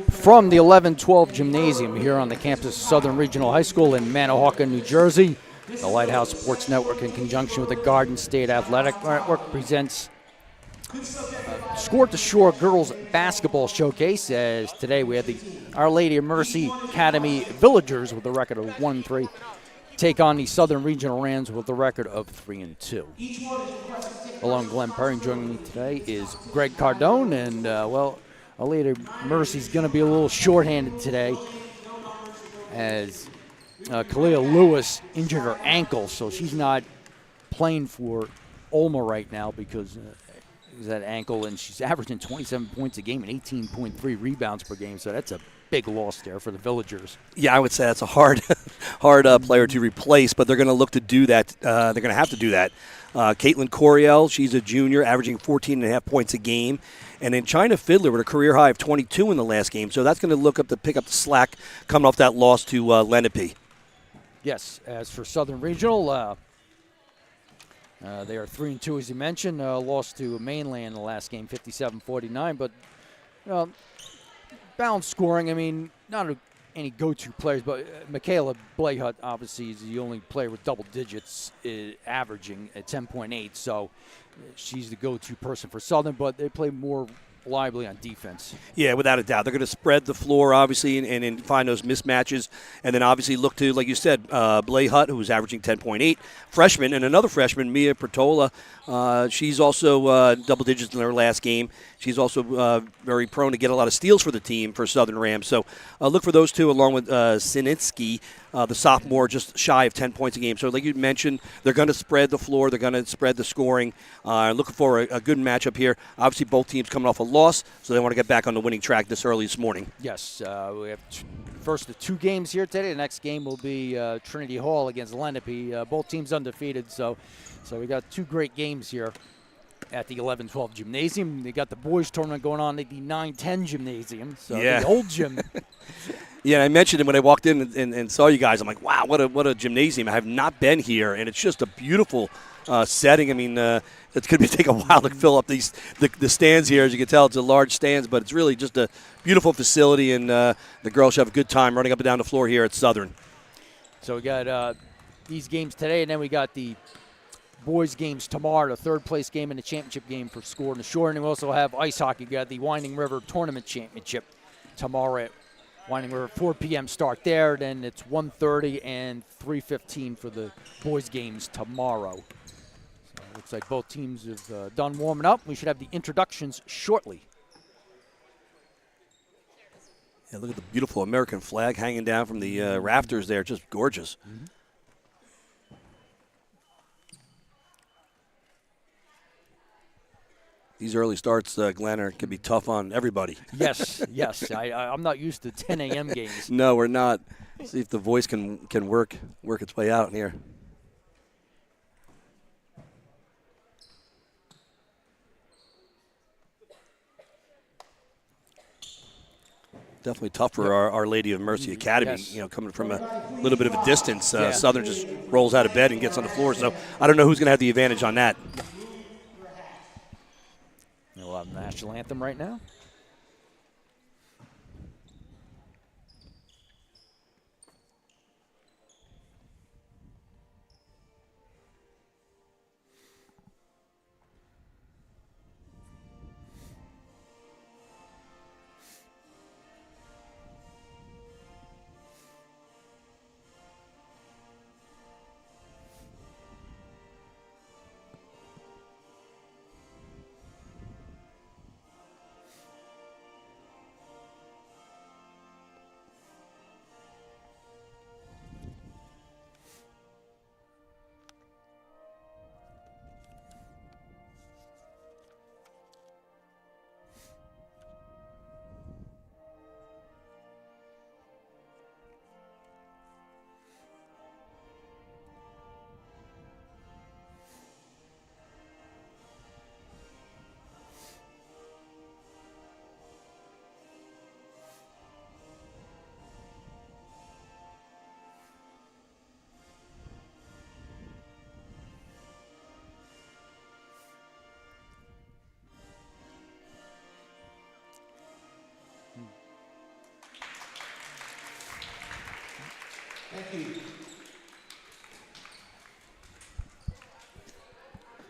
From the 11-12 Gymnasium here on the campus of Southern Regional High School in Manahawkin, New Jersey, the Lighthouse Sports Network, in conjunction with the Garden State Athletic Network, presents Score to Shore Girls Basketball Showcase. As today we have the Our Lady of Mercy Academy Villagers with a record of 1-3 take on the Southern Regional Rams with a record of 3-2. Along Glenn Perry, joining me today is Greg Cardone, and Our Lady of Mercy's going to be a little shorthanded today as Kalia Lewis injured her ankle, so she's not playing for Olma right now because of that ankle, and she's averaging 27 points a game and 18.3 rebounds per game, so that's a big loss there for the Villagers. Yeah, I would say that's a hard player to replace, but they're going to look to do that. They're going to have to do that. Caitlin Coriel, she's a junior, averaging 14.5 points a game. And then China Fiddler with a career high of 22 in the last game. So that's going to pick up the slack coming off that loss to Lenape. Yes, as for Southern Regional, they are 3-2, as you mentioned. Lost to Mainland in the last game, 57-49. But balanced scoring. I mean, not any go-to players, but Michaela Blayhut obviously is the only player with double digits, averaging at 10.8. So she's the go-to person for Southern, but they play more reliably on defense. Yeah, without a doubt. They're going to spread the floor, obviously, and find those mismatches. And then obviously look to, like you said, Blayhut, who's averaging 10.8. Freshman, and another freshman, Mia Pertola. She's also double digits in her last game. She's also very prone to get a lot of steals for the team for Southern Rams. So look for those two along with Sinitsky, the sophomore, just shy of 10 points a game. So like you mentioned, they're going to spread the floor. They're going to spread the scoring. Looking for a good matchup here. Obviously, both teams coming off a loss, so they want to get back on the winning track this early this morning. Yes, we have first the two games here today. The next game will be Trinity Hall against Lenape. Both teams undefeated, so we got two great games here at the 11-12 Gymnasium. They got the boys tournament going on at the 9-10 Gymnasium, so the old gym. Yeah, I mentioned it when I walked in and saw you guys. I'm like, wow, what a gymnasium. I have not been here, and it's just a beautiful setting. I mean, it's going to take a while to fill up the stands here. As you can tell, it's a large stands, but it's really just a beautiful facility, and the girls should have a good time running up and down the floor here at Southern. So we got these games today, and then we got the boys games tomorrow, the third-place game and the championship game for Score and the Shore. And we also have ice hockey. We got the Winding River Tournament Championship tomorrow at Winding River, 4 p.m. start there. Then it's 1:30 and 3:15 for the boys games tomorrow. So it looks like both teams have done warming up. We should have the introductions shortly. Yeah, look at the beautiful American flag hanging down from the rafters there. Just gorgeous. Mm-hmm. These early starts, Glenn, can be tough on everybody. Yes. I'm not used to 10 a.m. games. No, we're not. See if the voice can work its way out in here. Definitely tough for our Lady of Mercy Academy, coming from a little bit of a distance. Southern just rolls out of bed and gets on the floor. So I don't know who's going to have the advantage on that. We'll have the national anthem right now.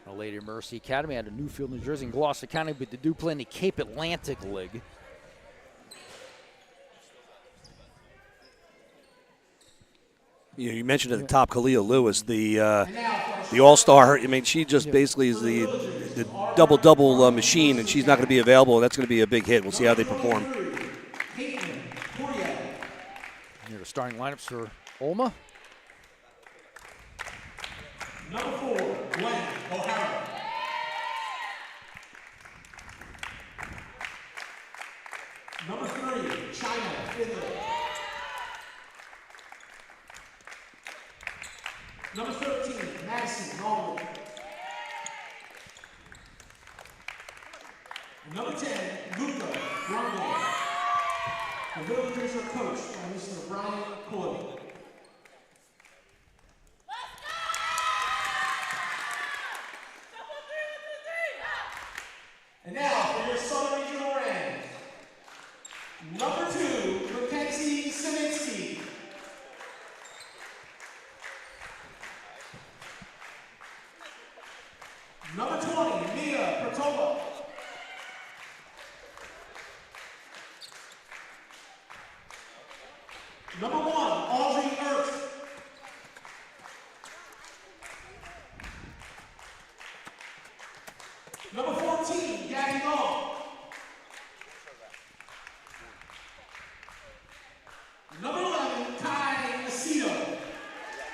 The Lady Mercy Academy out of Newfield, New Jersey, and Gloucester County, but they do play in the Cape Atlantic League. You mentioned at the top Kalia Lewis, the all-star. I mean, she just basically is the double-double machine, and she's not going to be available. That's going to be a big hit. We'll see how they perform. Here are the starting lineups for Olma. Number 4, Gwen O'Hara. Number 3, China Finley. Number 13, Madison Norwood. Number 10, Luca Grundle. The Villagers are coached by Mr. Brian Coyle. And now for your Southern Regional Rams. Number 2, Mackenzie Saminsky. Number 20, Mia Pertola. Number 1, Audrey Ernst. Number 14, Gabby Long. Number 11, Kai Aceto.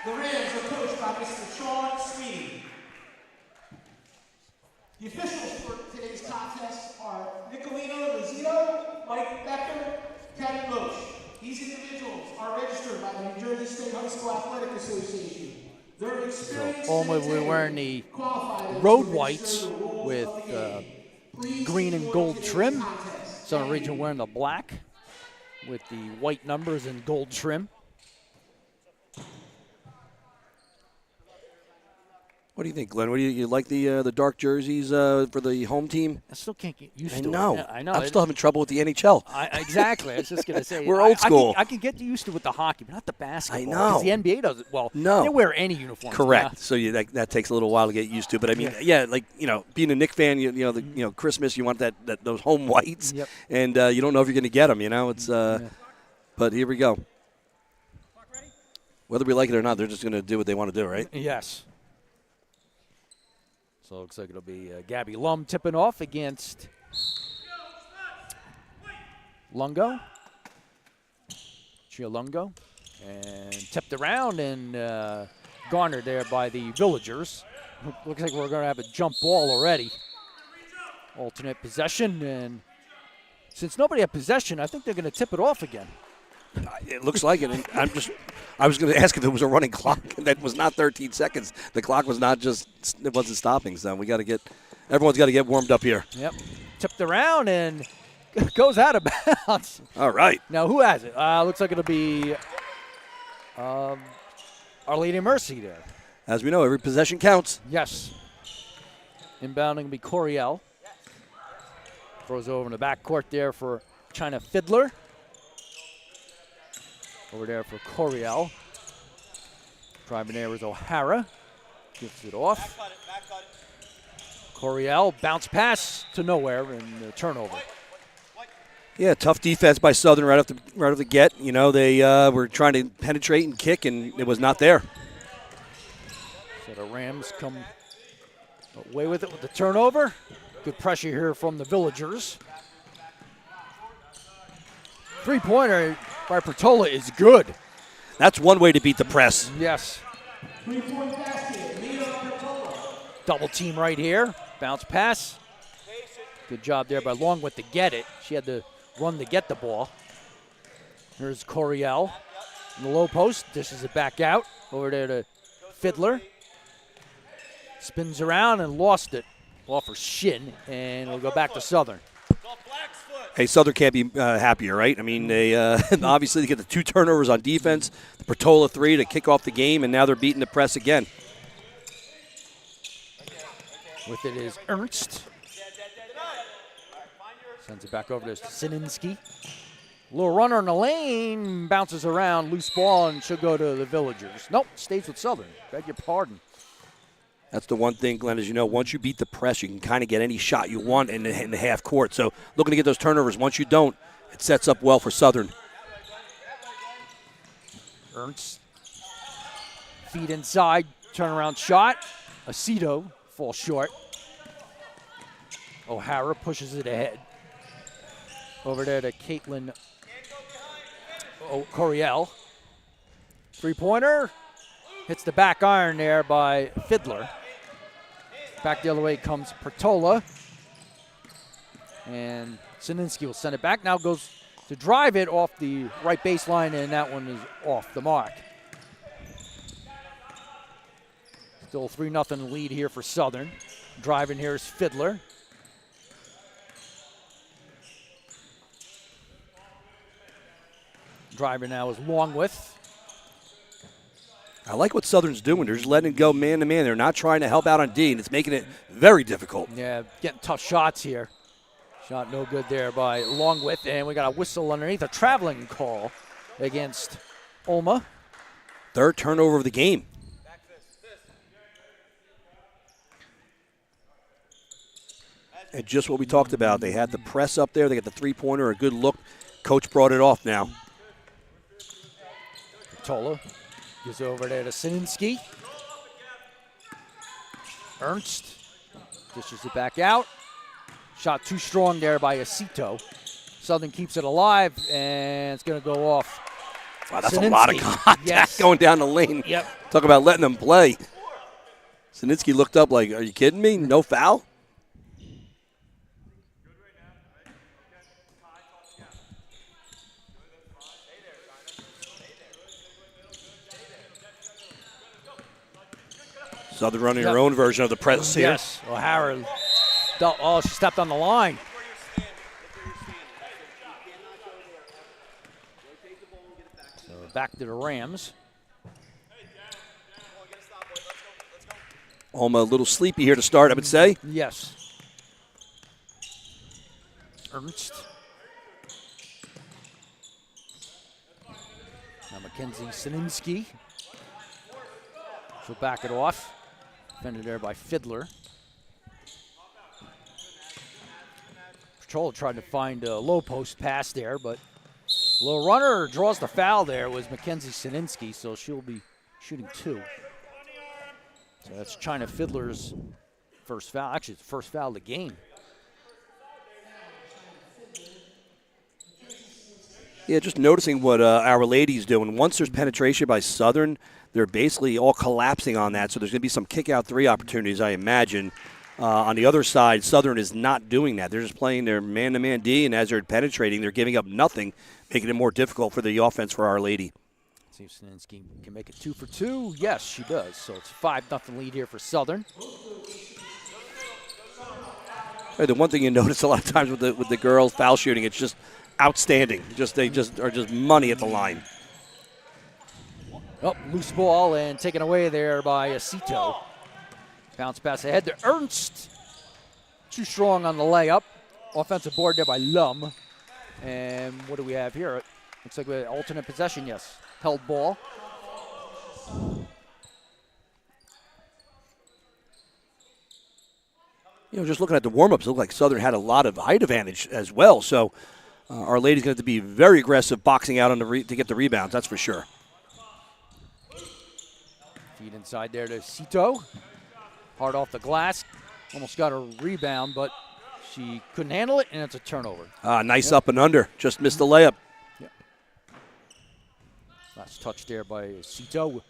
The Rams are coached by Mr. Sean Sweeney. The officials for today's contest are Nicolino Lozito, Mike Becker, Kevin Loach. These individuals are registered by the New Jersey State High School Athletic Association. They're experienced. Olma will be wearing the road whites with green and gold trim. Southern Region wearing the black with the white numbers and gold trim. What do you think, Glenn? What do you like the dark jerseys for the home team? I still can't get used I to know. it. Yeah, I know. I'm still having trouble with the NHL. Exactly. I was just going to say. We're old school. I can get used to it with the hockey, but not the basketball. I know. Because the NBA does it well. No. They wear any uniform. Correct. So that takes a little while to get used to. But I mean, like being a Knick fan, Christmas, you want those home whites, and you don't know if you're going to get them. It's. But here we go. Whether we like it or not, they're just going to do what they want to do, right? Yes. So it looks like it'll be Gabby Lum tipping off against Lungo. Chia Lungo. And tipped around and garnered there by the Villagers. Looks like we're going to have a jump ball already. Alternate possession. And since nobody had possession, I think they're going to tip it off again. It looks like it. And I was going to ask if there was a running clock. That was not 13 seconds. The clock was it wasn't stopping. So everyone's got to get warmed up here. Yep. Tipped around and goes out of bounds. All right. Now who has it? Looks like it'll be Our Lady of Mercy there. As we know, every possession counts. Yes. Inbounding will be Coriel. Throws over in the backcourt there for China Fiddler. Over there for Coriel. Driving there is O'Hara. Gets it off. Coriel, bounce pass to nowhere and turnover. Yeah, tough defense by Southern right off the get. They were trying to penetrate and kick, and it was not there. So the Rams come away with it with the turnover. Good pressure here from the Villagers. Three-pointer by Pertola is good. That's one way to beat the press. Yes. Three-point basket, Leo Pertola. Double team right here. Bounce pass. Good job there by Longwood to get it. She had to run to get the ball. Here's Coriel in the low post. Dishes it back out. Over there to Fiddler. Spins around and lost it off her shin. And it'll go back to Southern. Hey, Southern can't be happier, right? I mean, they obviously they get the 2 turnovers on defense, the Pertola 3 to kick off the game, and now they're beating the press again. With it is Ernst. Sends it back over to Sininski. Little runner in the lane, bounces around, loose ball, and should go to the Villagers. Nope, stays with Southern. Beg your pardon. That's the one thing, Glenn, as you know, once you beat the press, you can kind of get any shot you want in the half court. So looking to get those turnovers. Once you don't, it sets up well for Southern. Ernst. Feet inside, turnaround shot. Aceto falls short. O'Hara pushes it ahead. Over there to Caitlin Coriel. Three-pointer. Hits the back iron there by Fiddler. Back the other way comes Pertola. And Sininsky will send it back. Now goes to drive it off the right baseline, and that one is off the mark. Still 3-0 lead here for Southern. Driving here is Fiddler. Driving now is Longwith. I like what Southern's doing. They're just letting it go man-to-man. They're not trying to help out on D, and it's making it very difficult. Yeah, getting tough shots here. Shot no good there by Longwith, and we got a whistle underneath, a traveling call against Olma. Third turnover of the game. And just what we talked about. They had the press up there. They got the three-pointer, a good look. Coach brought it off now. Tola gives over there to Sininsky. Ernst dishes it back out. Shot too strong there by Aceto. Southern keeps it alive, and it's going to go off. Wow, that's Sininsky. a lot of contact going down the lane. Yep. Talk about letting them play. Sininsky looked up like, are you kidding me? No foul? Southern running her own version of the press here. Yes, O'Hara. Oh, she stepped on the line. So back to the Rams. Alma a little sleepy here to start, I would say. Yes. Ernst. Now Mackenzie Sininsky. She'll back it off. Defended there by Fiddler. Patrol tried to find a low post pass there, but little runner draws the foul there was Mackenzie Sininsky, so she'll be shooting two. So that's China Fiddler's first foul. Actually, it's the first foul of the game. Yeah, just noticing what Our Lady's doing. Once there's penetration by Southern, they're basically all collapsing on that. So there's going to be some kick-out three opportunities, I imagine. On the other side, Southern is not doing that. They're just playing their man-to-man D, and as they're penetrating, they're giving up nothing, making it more difficult for the offense for Our Lady. See if Sininsky can make it 2 for 2. Yes, she does. So it's 5-0 lead here for Southern. Hey, the one thing you notice a lot of times with the girls foul shooting, it's just outstanding. They are just money at the line. Oh, loose ball and taken away there by Aceto. Bounce pass ahead to Ernst. Too strong on the layup. Offensive board there by Lum. And what do we have here? Looks like we have alternate possession, yes. Held ball. You know, just looking at the warm-ups, it looked like Southern had a lot of height advantage as well. So Our Lady's going to have to be very aggressive boxing out on to get the rebounds, that's for sure. Feed inside there to Cito. Hard off the glass. Almost got a rebound, but she couldn't handle it, and it's a turnover. Nice up and under. Just missed the layup. Yep. Last touch there by Cito.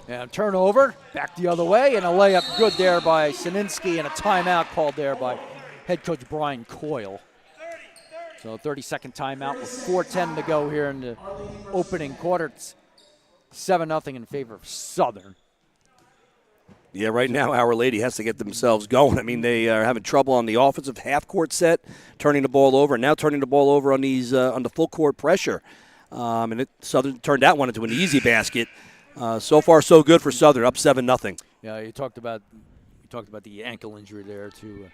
And turnover, back the other way, and a layup good there by Sininsky, and a timeout called there by head coach Brian Coyle. So 30-second timeout with 4:10 to go here in the opening quarter. It's 7-0 in favor of Southern. Yeah, right now Our Lady has to get themselves going. I mean, they are having trouble on the offensive half-court set, turning the ball over, and now turning the ball over on these on the full-court pressure. Southern turned that one into an easy basket. So far, so good for Southern, up 7-0. Yeah, you talked about the ankle injury there to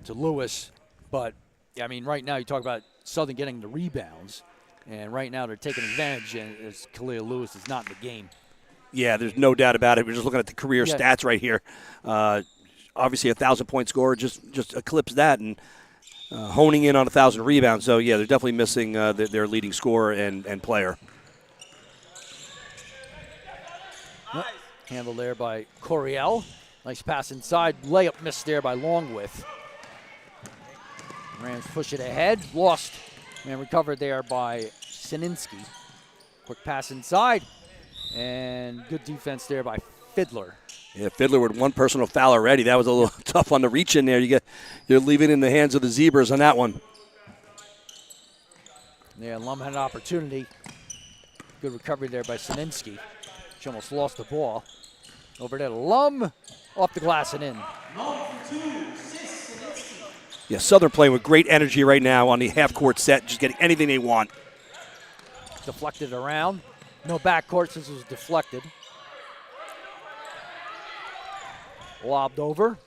to Lewis. But, I mean, right now you talk about Southern getting the rebounds, and right now they're taking advantage, and it's Kalia Lewis is not in the game. Yeah, there's no doubt about it. We're just looking at the career Yeah. stats right here. Obviously, a 1,000-point scorer just eclipsed that, and honing in on 1,000 rebounds. So, yeah, they're definitely missing their leading scorer and player. Yep. Handled there by Coriel. Nice pass inside. Layup missed there by Longwith. Rams push it ahead. Lost and recovered there by Sininsky. Quick pass inside. And good defense there by Fiddler. Yeah, Fiddler with one personal foul already. That was a little tough on the reach in there. You're leaving it in the hands of the Zebras on that one. Yeah, Lum had an opportunity. Good recovery there by Sininsky. She almost lost the ball. Over there to Lum. Off the glass and in. Yeah, Southern playing with great energy right now on the half-court set, just getting anything they want. Deflected around. No backcourt since it was deflected. Lobbed over.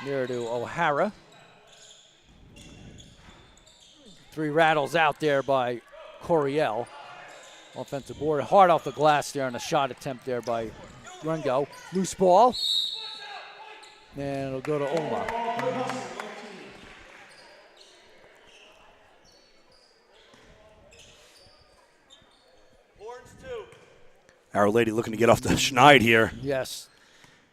There to O'Hara. 3 rattles out there by Coriel. Offensive board. Hard off the glass there on a shot attempt there by Grungo. Loose ball. And it'll go to Oma. Our Lady looking to get off the schneid here. Yes.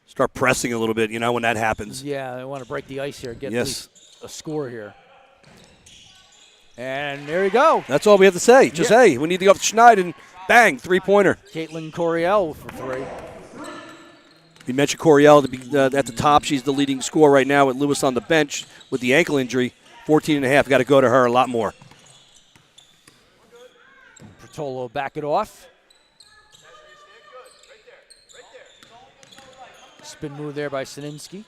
Start pressing a little bit, when that happens. Yeah, they want to break the ice here, get at Yes. least a score here. And there you go. That's all we have to say. Just, hey, we need to go off the schneid and bang, three-pointer. Caitlin Coriel for 3. We mentioned Coriel at the top. She's the leading scorer right now with Lewis on the bench with the ankle injury. 14.5. Got to go to her a lot more. Bertolo back it off. Spin move there by Sininsky.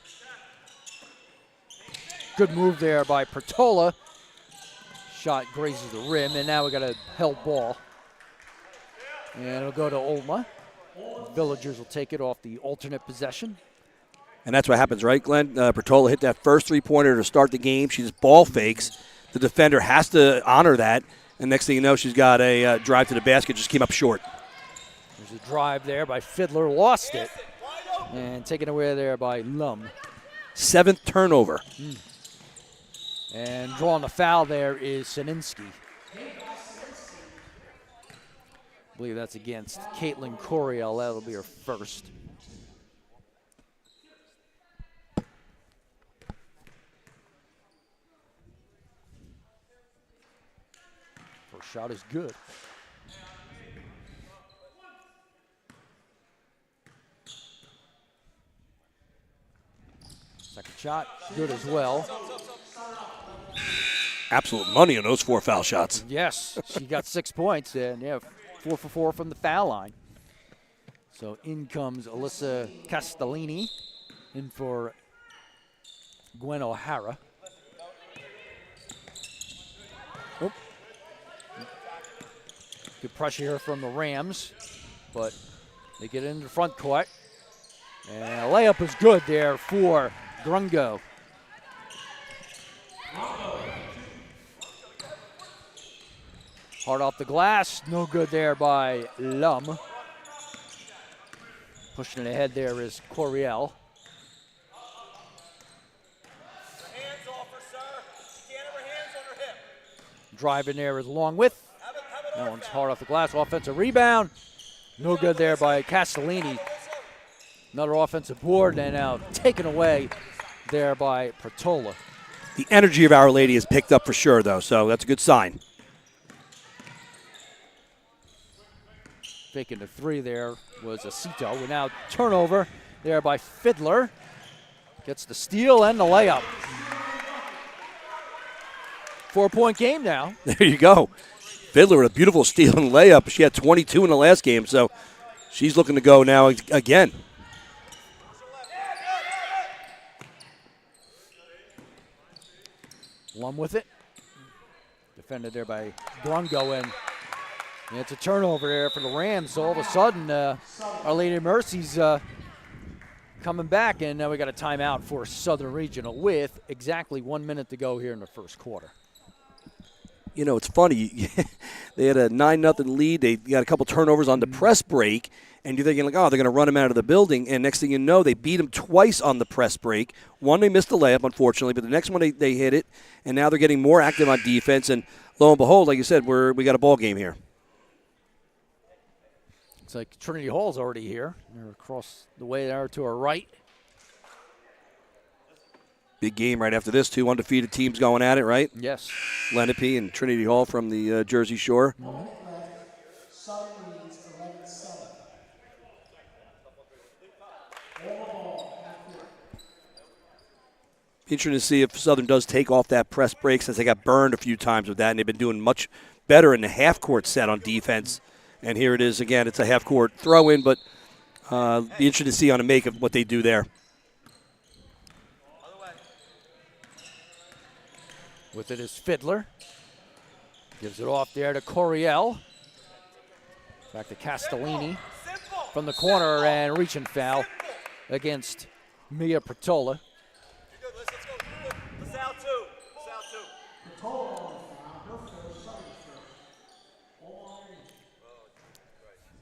Good move there by Pertola. Shot grazes the rim, and now we got a held ball. And it'll go to Olma. Villagers will take it off the alternate possession. And that's what happens, right, Glenn? Pertola hit that first three-pointer to start the game. She just ball fakes. The defender has to honor that. And next thing you know, she's got a drive to the basket, just came up short. There's a drive there by Fiddler, lost it. And taken away there by Lum. 7th turnover. And drawing the foul there is Sininsky. I believe that's against Caitlin Coriel. That'll be her first. First shot is good. Second shot, good as well. Absolute money on those 4 foul shots. Yes, she got 6 points, and 4 for 4 from the foul line. So in comes Alyssa Castellini, in for Gwen O'Hara. Oh. Good pressure here from the Rams, but they get into the front court. And a layup is good there for Grungo. Hard off the glass, no good there by Lum. Pushing it ahead there is Coriel. Hands off her, sir. She can't have her hands on her hip. Driving there is Longwith. That one's hard off the glass. Offensive rebound. No good there by Castellini. Another offensive board, and now taken away there by Pertola. The energy of Our Lady is picked up for sure, though, so that's a good sign. Faking the 3 there was Acito. We now turnover there by Fiddler. Gets the steal and the layup. 4-point game now. There you go. Fiddler with a beautiful steal and layup. She had 22 in the last game, so she's looking to go now again. Lum with it. Defended there by Grungo, and it's a turnover there for the Rams. So all of a sudden, Our Lady of Mercy's coming back, and now we got a timeout for Southern Regional with exactly 1 minute to go here in the first quarter. You know, it's funny. They had a 9-0 lead. They got a couple turnovers on the press break, and you're thinking, like, oh, they're going to run them out of the building. And next thing you know, they beat them twice on the press break. One, they missed the layup, unfortunately, but the next one they hit it, and now they're getting more active on defense. And lo and behold, like you said, we got a ball game here. It's like Trinity Hall's already here. They're across the way there to our right. Big game right after this, two undefeated teams going at it, right? Yes. Lenape and Trinity Hall from the Jersey Shore. Southern leads 11-7. Interesting to see if Southern does take off that press break, since they got burned a few times with that, and they've been doing much better in the half-court set on defense. And here it is again. It's a half-court throw-in, but be interested to see on the make of what they do there. With it is Fiddler. Gives it off there to Coriel. Back to Castellini from the corner, and reach and foul against Mia Pertola. Let's go. Let's out two. Let's out two.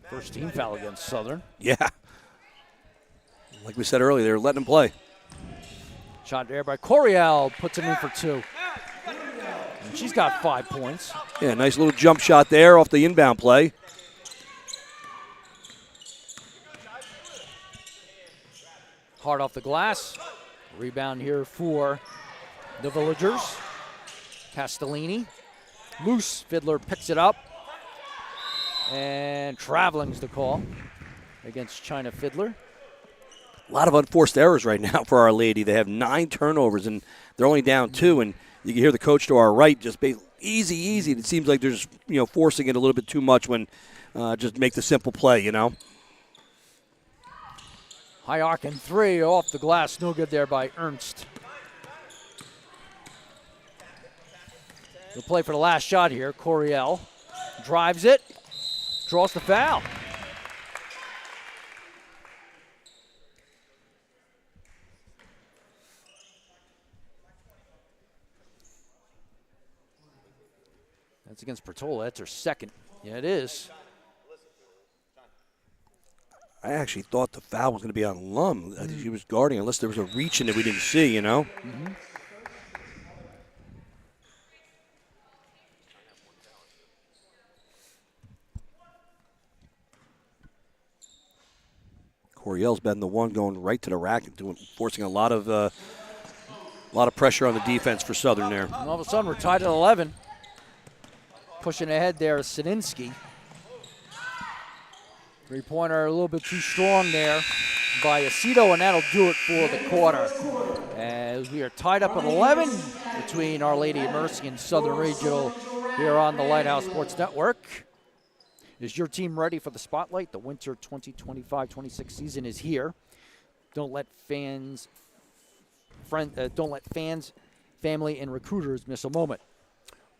First team foul against Southern. Yeah. Like we said earlier, they're letting them play. Shot there by Coriel, puts it in for two. And she's got 5 points. Yeah, nice little jump shot there off the inbound play. Hard off the glass. Rebound here for the Villagers. Castellini. Loose. Fiddler picks it up. And traveling's the call against China Fiddler. A lot of unforced errors right now for Our Lady. They have 9 turnovers, and they're only down 2. And you can hear the coach to our right just easy. And it seems like they're just, forcing it a little bit too much when just make the simple play, High arc and 3 off the glass. No good there by Ernst. He'll play for the last shot here. Coriel drives it. Draws the foul. That's against Pertola. That's her second. Yeah, it is. I actually thought the foul was going to be on Lum. I think she was guarding, unless there was a reach in that we didn't see, Mm-hmm. Coriel's been the one going right to the rack and forcing a lot of pressure on the defense for Southern there. And all of a sudden, we're tied at 11. Pushing ahead there is Sininsky. Three-pointer a little bit too strong there by Aceto, and that'll do it for the quarter. As we are tied up at 11 between Our Lady of Mercy and Southern Regional here on the Lighthouse Sports Network. Is your team ready for the spotlight? The winter 2025-26 season is here. Don't let fans, family, and recruiters miss a moment.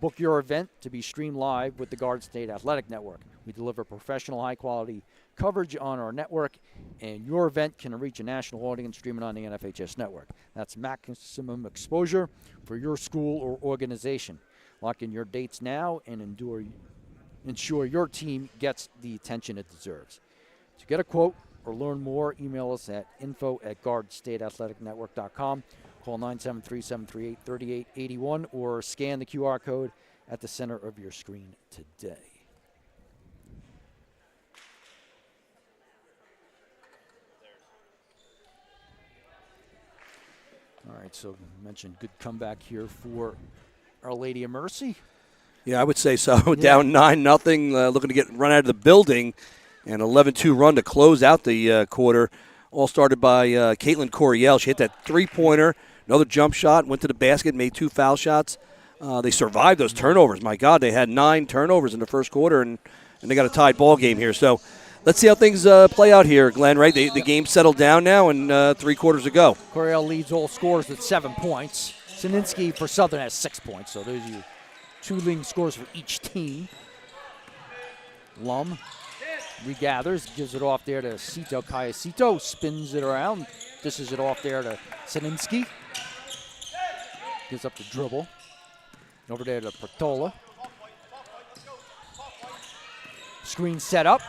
Book your event to be streamed live with the Garden State Athletic Network. We deliver professional, high-quality coverage on our network, and your event can reach a national audience streaming on the NFHS network. That's maximum exposure for your school or organization. Lock in your dates now and ensure your team gets the attention it deserves. To get a quote or learn more, email us at info@guardstateathleticnetwork.com. Call 973-738-3881 or scan the QR code at the center of your screen today. All right, so mentioned good comeback here for Our Lady of Mercy. Yeah, I would say so. Down 9-0, looking to get run out of the building. An 11-2 run to close out the quarter. All started by Caitlin Coriel. She hit that three-pointer, another jump shot, went to the basket, made 2 foul shots. They survived those turnovers. My God, they had 9 turnovers in the first quarter, and they got a tied ball game here. So let's see how things play out here, Glenn, right? The game settled down now, and 3 quarters to go. Coriel leads all scorers with 7 points. Sininsky for Southern has 6 points, so there's your 2 leading scores for each team. Lum regathers, gives it off there to Cito. Kaya Cito spins it around, dishes it off there to Sininsky. Gives up the dribble. Over there to Pertola. Screen set up.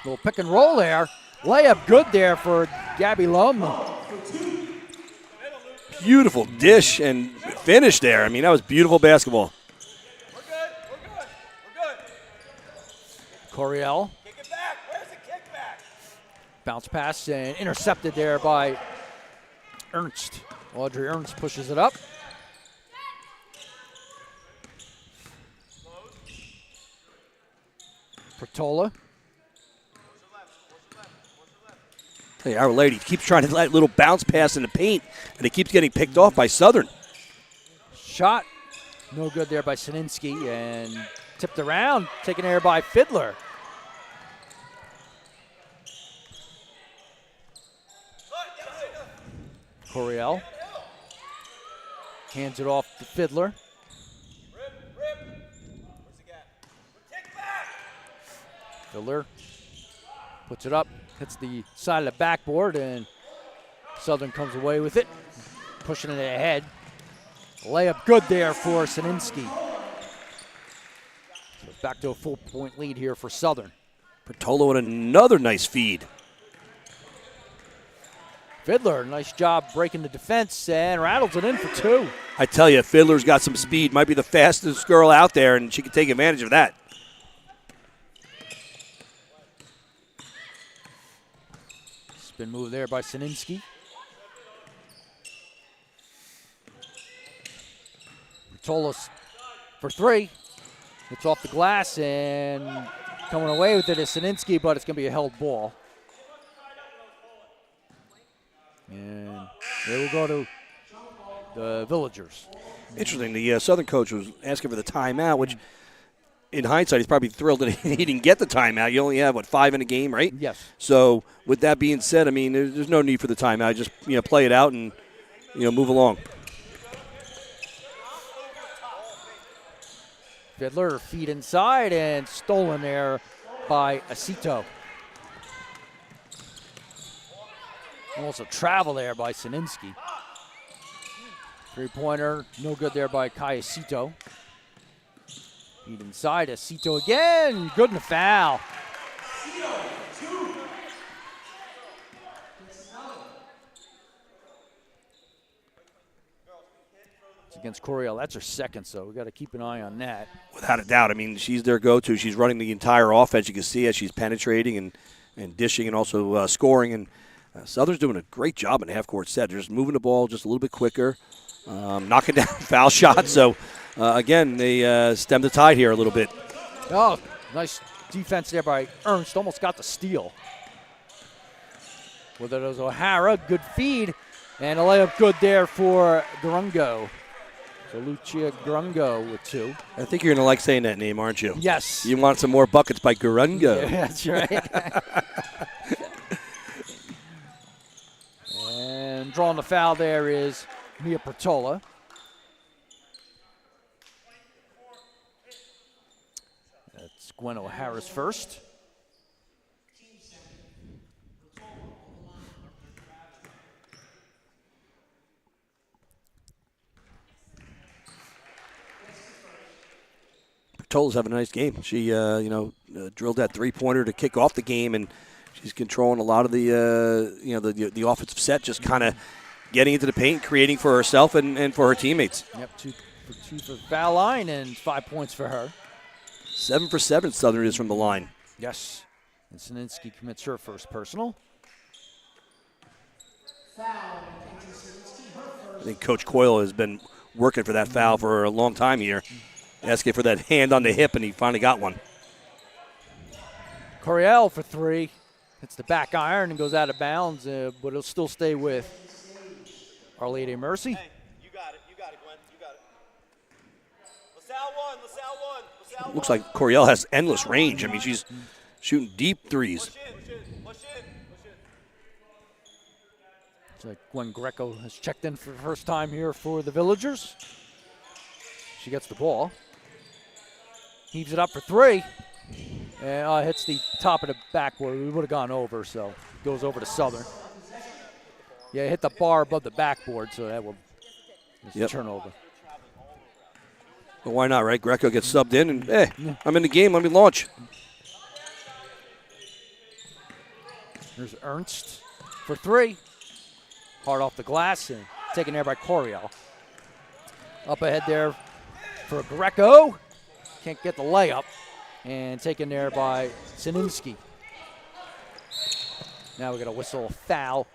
Little pick and roll there. Layup good there for Gabby Lum. Beautiful dish and finish there. I mean, that was beautiful basketball. We're good. Coriel. Kick it back. Where's the kickback? Bounce pass and intercepted there by Ernst. Audrey Ernst pushes it up. Pertola. Hey, Our Lady keeps trying to let little bounce pass in the paint, and it keeps getting picked off by Southern. Shot. No good there by Sininsky, and tipped around, taken there by Fiddler. Coriel hands it off to Fiddler. Rip. Where's the gap? Kick back. Fiddler puts it up, hits the side of the backboard, and Southern comes away with it, pushing it ahead. Layup good there for Sininsky. So back to a full-point lead here for Southern. Pertola with another nice feed. Fiddler, nice job breaking the defense and rattles it in for two. I tell you, Fiddler's got some speed. Might be the fastest girl out there, and she can take advantage of that. Spin move there by Sininsky. Pertola for three. It's off the glass and coming away with it is Sininsky, but it's going to be a held ball. And they will go to the Villagers. Interesting, the Southern coach was asking for the timeout, which in hindsight, he's probably thrilled that he didn't get the timeout. You only have, 5 in a game, right? Yes. So with that being said, I mean, there's no need for the timeout. Just, play it out and, move along. Fiddler feet inside and stolen there by Acito. Also travel there by Sininsky. Three-pointer, no good there by Kai Acito. Feet inside, Acito again, good in the foul. It's against Coriel, that's her second, so we got to keep an eye on that. Without a doubt. I mean, she's their go-to. She's running the entire offense. You can see as she's penetrating and dishing and also scoring. And Southern's doing a great job in the half-court set. They're just moving the ball just a little bit quicker, knocking down foul shots. So, again, they stem the tide here a little bit. Oh, nice defense there by Ernst. Almost got the steal. Whether it was O'Hara, good feed. And a layup good there for Grungo. So Lucia Grungo with two. I think you're going to like saying that name, aren't you? Yes. You want some more buckets by Grungo. Yeah, that's right. And drawing the foul there is Mia Pertola. That's Gwen O'Hara's first. Pertola's having a nice game. She, drilled that three-pointer to kick off the game, and she's controlling a lot of the the offensive set, just kind of getting into the paint, creating for herself and for her teammates. Yep, two for the foul line and 5 points for her. 7 for 7 Southern is from the line. Yes. And Sininsky commits her first personal. Foul. I think Coach Coyle has been working for that foul for a long time here, asking for that hand on the hip, and he finally got one. Coriel for three. Hits the back iron and goes out of bounds, but it'll still stay with Our Lady of Mercy. Hey, you got it, Gwen. You got it. LaSalle one. Looks like Coriel has endless range. I mean, she's shooting deep threes. Push in. It's like Gwen Greco has checked in for the first time here for the Villagers. She gets the ball. Heaves it up for three. And hits the top of the backboard. We would have gone over, so goes over to Southern. Yeah, hit the bar above the backboard, so that will turnover. Well, why not, right? Greco gets subbed in, and I'm in the game. Let me launch. There's Ernst for 3. Hard off the glass and taken there by Coryell. Up ahead there for Greco. Can't get the layup. And taken there by Sininski. Now we got to whistle a foul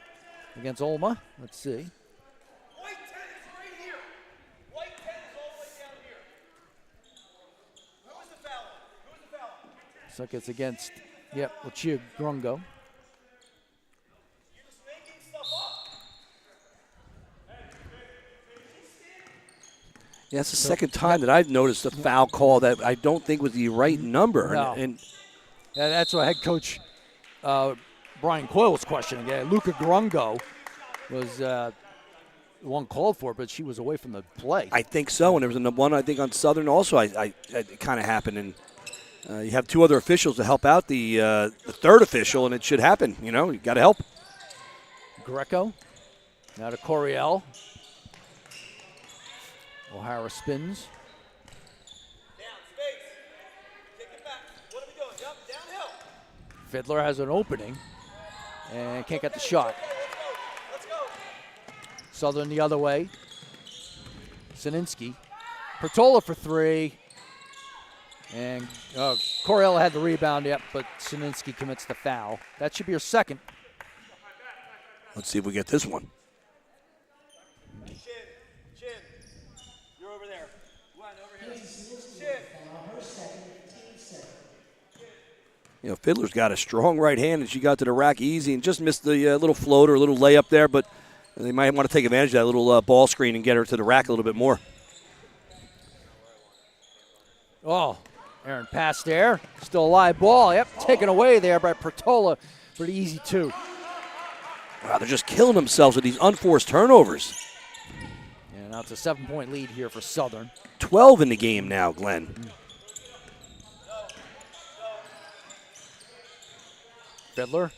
against Olma. Let's see. White 10 is right here. White 10 is all the way down here. Who was the foul? Who was the foul? So it's against, Lucia Grungo. You're just making stuff up. Yeah, it's the second time that I've noticed a foul call that I don't think was the right number. No. And Yeah, that's what head coach Brian Coyle was questioning. Yeah, Luca Grungo was the one called for, but she was away from the play. I think so. And there was one, I think, on Southern also. It kind of happened. And you have 2 other officials to help out the third official, and it should happen. You got to help. Greco. Now to Coryell. O'Hara spins. Down, space. Kick it back. What are we doing? Yep, downhill. Fiddler has an opening and can't get the shot. Let's go. Southern the other way. Sininski. Pertola for 3. And Coryell had the rebound, but Sininski commits the foul. That should be her second. Let's see if we get this one. Chin. You're over there. Gwen, over here. Chin. Fiddler's got a strong right hand, and she got to the rack easy and just missed the little floater, a little layup there, but they might want to take advantage of that little ball screen and get her to the rack a little bit more. Oh, Aaron pass there. Still a live ball. Taken away there by Pertola. Pretty easy, too. Wow, they're just killing themselves with these unforced turnovers. And now it's a 7-point lead here for Southern. 12 in the game now, Glenn. Fiddler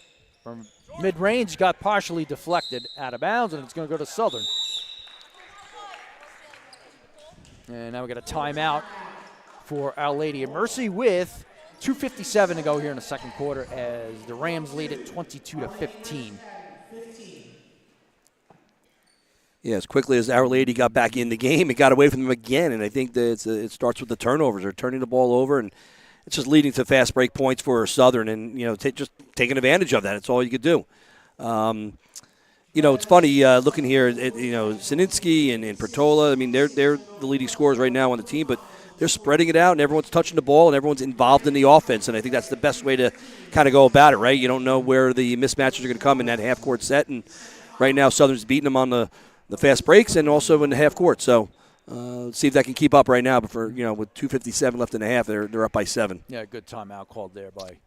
from mid-range got partially deflected out of bounds, and it's going to go to Southern. And now we got a timeout for Our Lady of Mercy with 2:57 to go here in the second quarter as the Rams lead it 22-15. Yeah, as quickly as Our Lady got back in the game, it got away from them again, and I think that it starts with the turnovers. They're turning the ball over, and it's just leading to fast break points for Southern, and just taking advantage of that. It's all you could do. It's funny looking here at Sininski and Pertola. I mean, they're the leading scorers right now on the team, but they're spreading it out, and everyone's touching the ball, and everyone's involved in the offense, and I think that's the best way to kind of go about it, right? You don't know where the mismatches are going to come in that half-court set, and right now Southern's beating them on the fast breaks and also in the half court. So let's see if that can keep up right now. But with 2:57 left in the half, they're up by 7. Yeah, good timeout called there by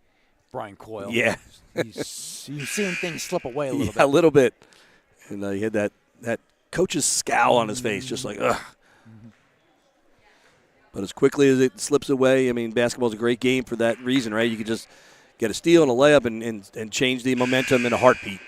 Brian Coyle. Yeah. You've seen things slip away a little bit. Yeah, a little bit. And he had that coach's scowl on his face, just like, ugh. But as quickly as it slips away, I mean, basketball's a great game for that reason, right? You can just get a steal and a layup and change the momentum in a heartbeat.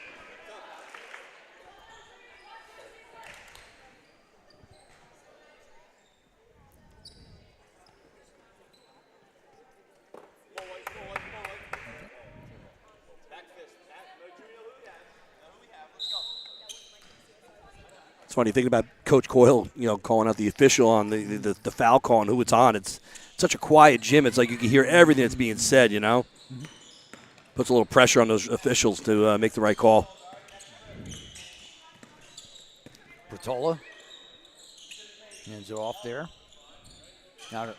It's funny thinking about Coach Coyle, calling out the official on the foul call and who it's on. It's such a quiet gym. It's like you can hear everything that's being said, Puts a little pressure on those officials to make the right call. Pertola hands it off there. Now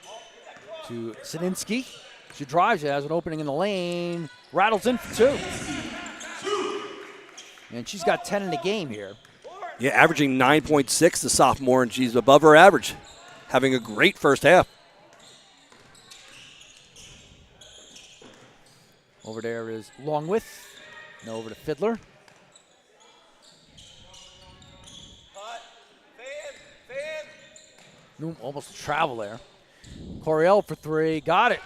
to Sininski. She drives it, has an opening in the lane, rattles in for 2. And she's got 10 in the game here. Yeah, averaging 9.6, the sophomore, and she's above her average, having a great first half. Over there is Longwith. Now over to Fiddler. Almost a travel there. Coryell for 3, got it.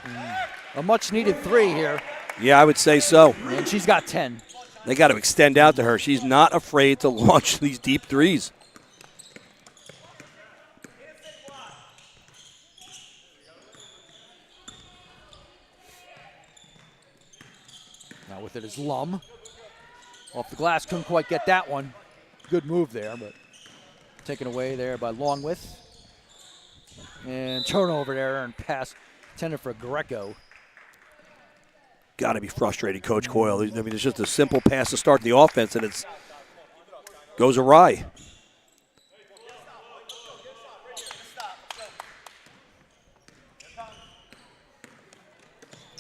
A much-needed 3 here. Yeah, I would say so. And she's got 10. They got to extend out to her. She's not afraid to launch these deep threes. Now with it is Lum. Off the glass, couldn't quite get that one. Good move there, but taken away there by Longwith. And turnover there and pass intended for Greco. Got to be frustrated, Coach Coyle. I mean, it's just a simple pass to start the offense, and it goes awry.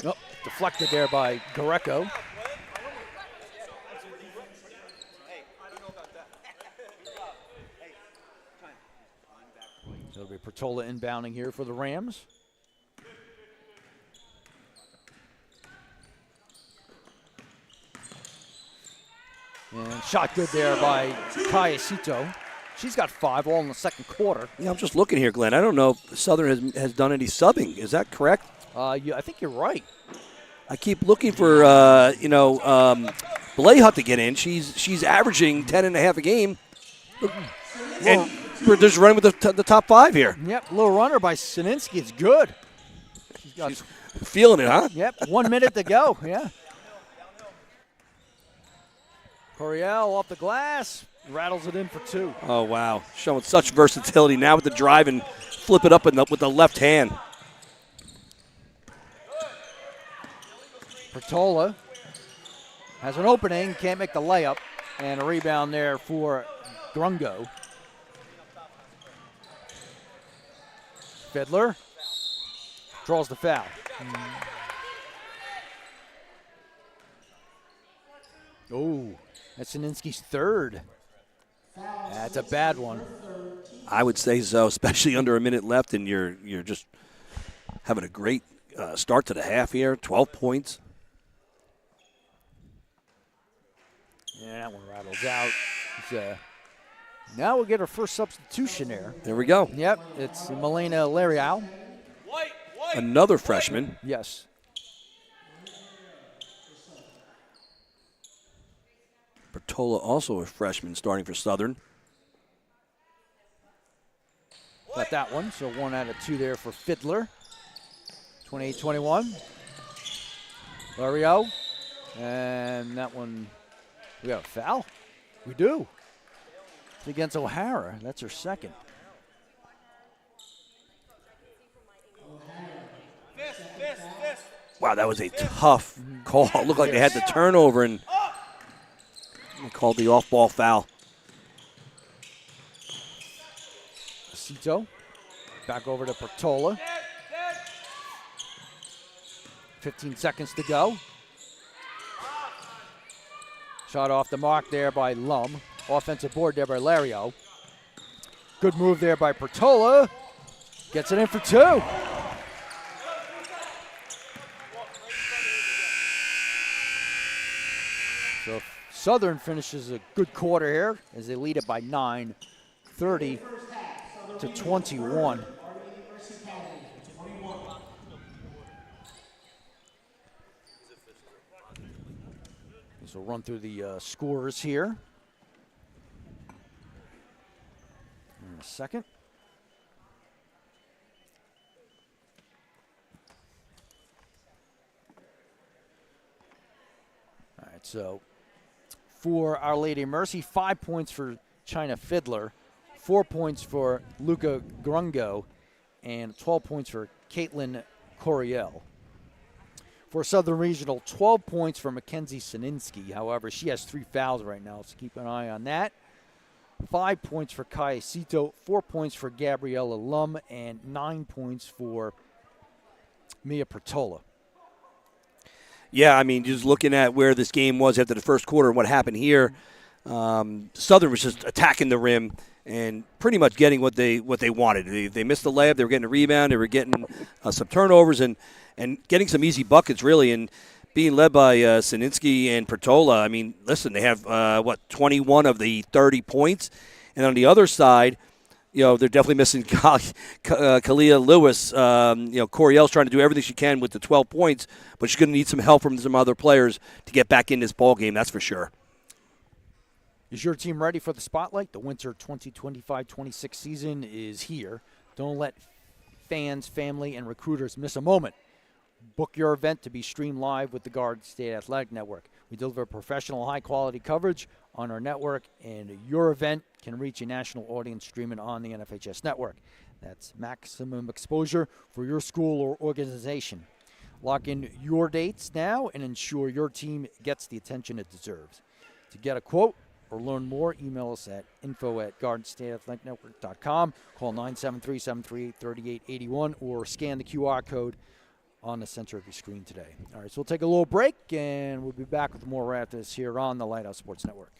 Oh, deflected there by Greco. So it'll be Pertola inbounding here for the Rams. And shot good there by Cayecito. She's got 5 all in the second quarter. Yeah, I'm just looking here, Glenn. I don't know if Southern has done any subbing. Is that correct? Yeah, I think you're right. I keep looking for, Blayhut to get in. She's averaging 10.5 a game. And we're just running with the top 5 here. Yep, little runner by Sininsky. It's good. She's feeling it, huh? Yep, 1 minute to go. Yeah. Coriel off the glass, rattles it in for 2. Oh, wow. Showing such versatility now with the drive and flip it up with the left hand. Pertola has an opening, can't make the layup, and a rebound there for Grungo. Fiddler draws the foul. Oh, that's Sininsky's 3rd. That's a bad one. I would say so, especially under a minute left, and you're just having a great start to the half here. 12 points. Yeah, that one rattles out. Now we'll get our first substitution there. There we go. Yep, it's Milena Larial. Another freshman. Yes. Bertola also a freshman starting for Southern. Got that one, so 1 out of 2 there for Fiddler. 28-21. Lario. And that one, we got a foul? We do. It's against O'Hara. That's her 2nd. Wow, that was a tough call. It looked like they had the turnover, and they called the off-ball foul. Cito. Back over to Pertola. 15 seconds to go. Shot off the mark there by Lum. Offensive board there by Lario. Good move there by Pertola. Gets it in for 2. So Southern finishes a good quarter here as they lead it by 9, 30-21. So we'll run through the scores here in a second. All right, so for Our Lady of Mercy, 5 points for China Fiddler, 4 points for Luca Grungo, and 12 points for Caitlin Coriel. For Southern Regional, 12 points for Mackenzie Sininsky. However, she has 3 fouls right now, so keep an eye on that. 5 points for Cayecito, 4 points for Gabriella Lum, and 9 points for Mia Pertola. Yeah, I mean, just looking at where this game was after the first quarter and what happened here, Southern was just attacking the rim and pretty much getting what they wanted. They missed the layup. They were getting a rebound. They were getting some turnovers and getting some easy buckets, really, and being led by Sininsky and Pertola. I mean, listen, they have, 21 of the 30 points. And on the other side, they're definitely missing Kalia Lewis. Coriel's trying to do everything she can with the 12 points, but she's going to need some help from some other players to get back in this ball game, that's for sure. Is your team ready for the spotlight? The winter 2025-26 season is here. Don't let fans, family, and recruiters miss a moment. Book your event to be streamed live with the Garden State Athletic Network. We deliver professional, high-quality coverage on our network, and your event can reach a national audience streaming on the NFHS network. That's maximum exposure for your school or organization. Lock in your dates now and ensure your team gets the attention it deserves. To get a quote or learn more, email us at info@gardenstateathleticnetwork.com. Call 973-738-3881 or scan the QR code on the center of your screen today. All right, so we'll take a little break, and we'll be back with more after this here on the Lighthouse Sports Network.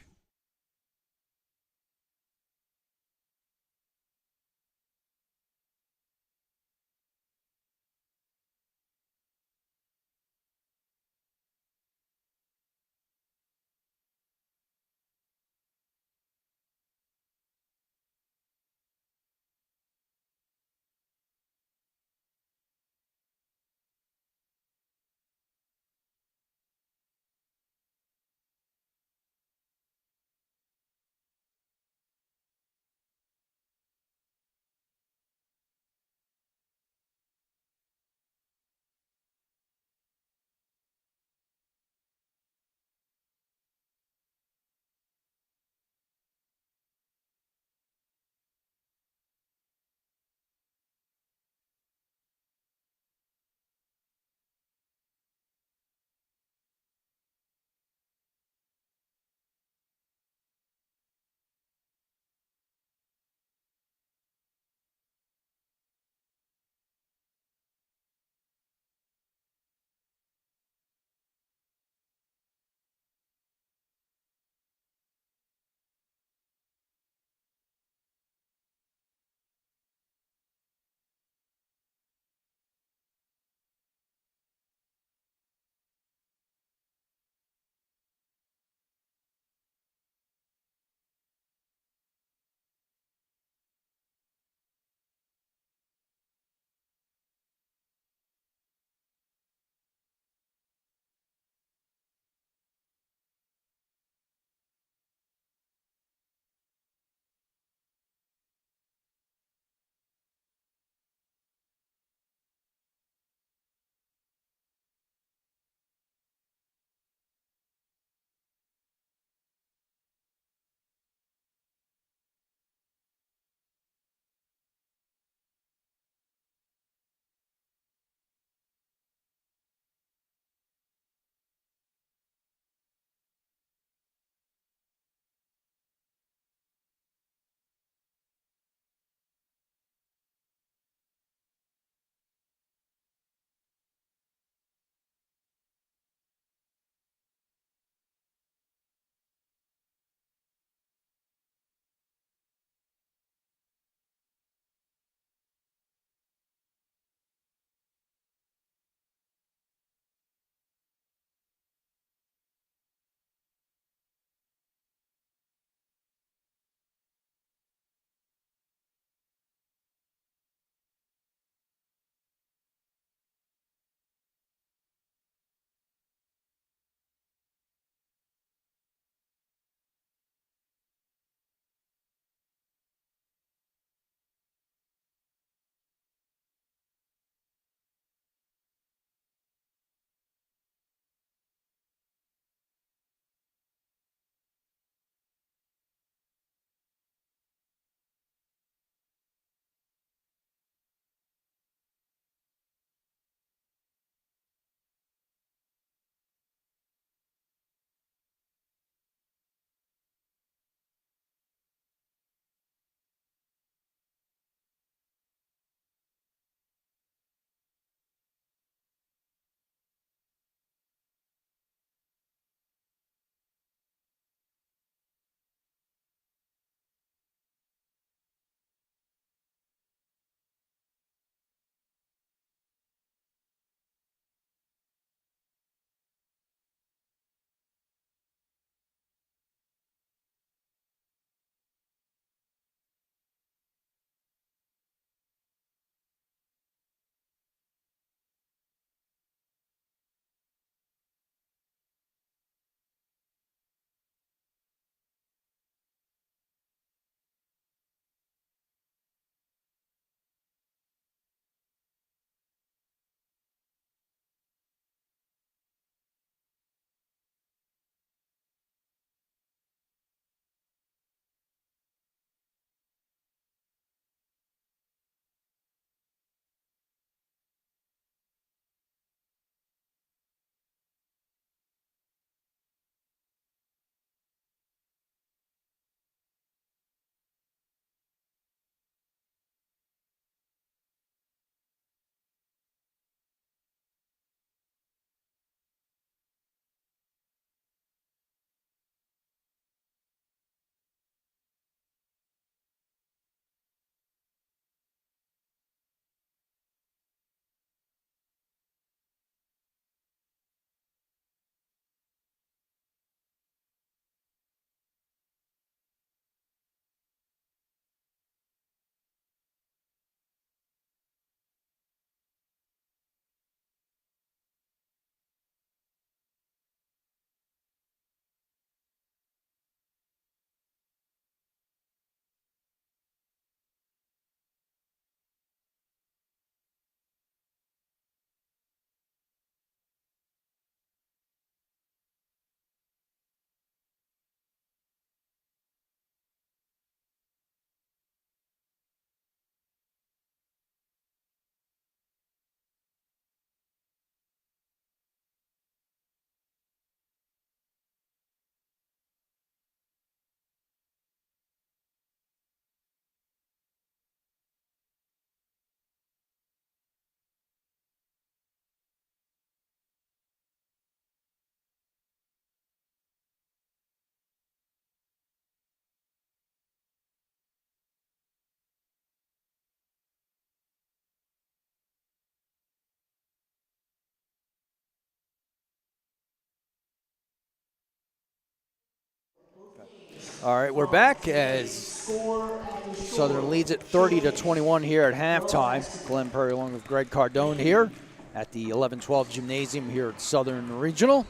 All right, we're back as Southern leads it 30-21 here at halftime. Glenn Perry along with Greg Cardone here at the 11-12 gymnasium here at Southern Regional.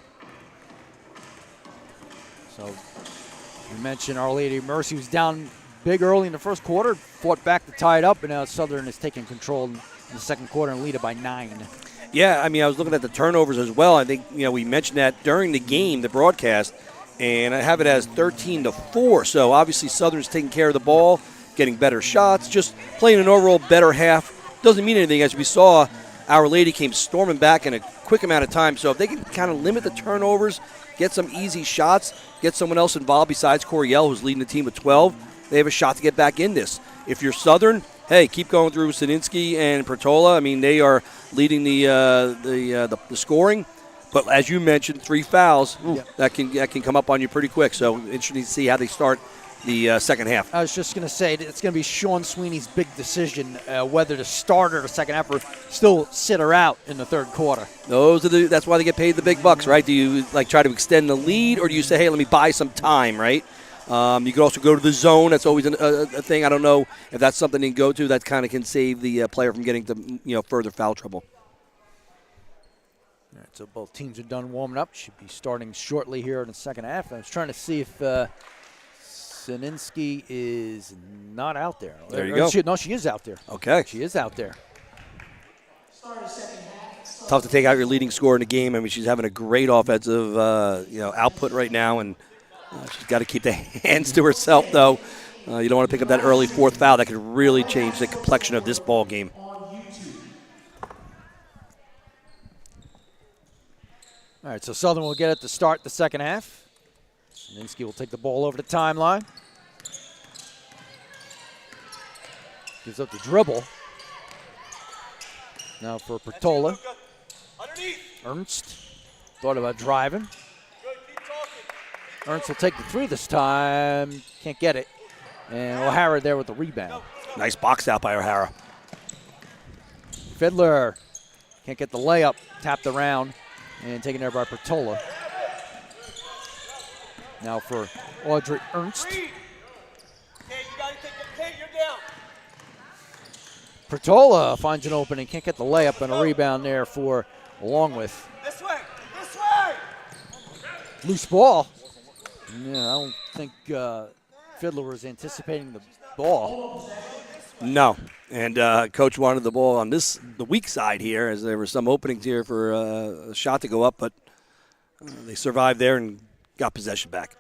So you mentioned Our Lady of Mercy was down big early in the first quarter, fought back to tie it up, and now Southern is taking control in the second quarter and lead it by 9. Yeah, I mean, I was looking at the turnovers as well. I think, we mentioned that during the game, the broadcast, and I have it as 13-4. So obviously Southern's taking care of the ball, getting better shots, just playing an overall better half. Doesn't mean anything. As we saw, Our Lady came storming back in a quick amount of time. So if they can kind of limit the turnovers, get some easy shots, get someone else involved besides Coriel, who's leading the team with 12, they have a shot to get back in this. If you're Southern, hey, keep going through Sininsky and Pertola. I mean, they are leading the scoring. But as you mentioned, 3 fouls, that can come up on you pretty quick. So interesting to see how they start the second half. I was just going to say, it's going to be Sean Sweeney's big decision whether to start her the second half or still sit her out in the third quarter. That's why they get paid the big bucks, right? Do you try to extend the lead, or do you say, hey, let me buy some time, right? You could also go to the zone. That's always a thing. I don't know if that's something you can go to that kind of can save the player from getting to further foul trouble. All right, so both teams are done warming up. Should be starting shortly here in the second half. I was trying to see if Sininsky is not out there. There you go. She is out there. Okay. She is out there. Tough to take out your leading scorer in the game. I mean, she's having a great offensive output right now, and she's got to keep the hands to herself, though. You don't want to pick up that early fourth foul. That could really change the complexion of this ball game. All right, so Southern will get it to start the second half. Sininsky will take the ball over the timeline. Gives up the dribble. Now for Pertola. Ernst thought about driving. Ernst will take the 3 this time. Can't get it. And O'Hara there with the rebound. Nice box out by O'Hara. Fiddler can't get the layup. Tapped around and taken there by Pertola. Now for Audrey Ernst. Pertola finds an opening. Can't get the layup, and a rebound there for Longwith. This way! This way! Loose ball. Yeah, I don't think Fiddler was anticipating the ball. No, and Coach wanted the ball on the weak side here, as there were some openings here for a shot to go up, but they survived there and got possession back.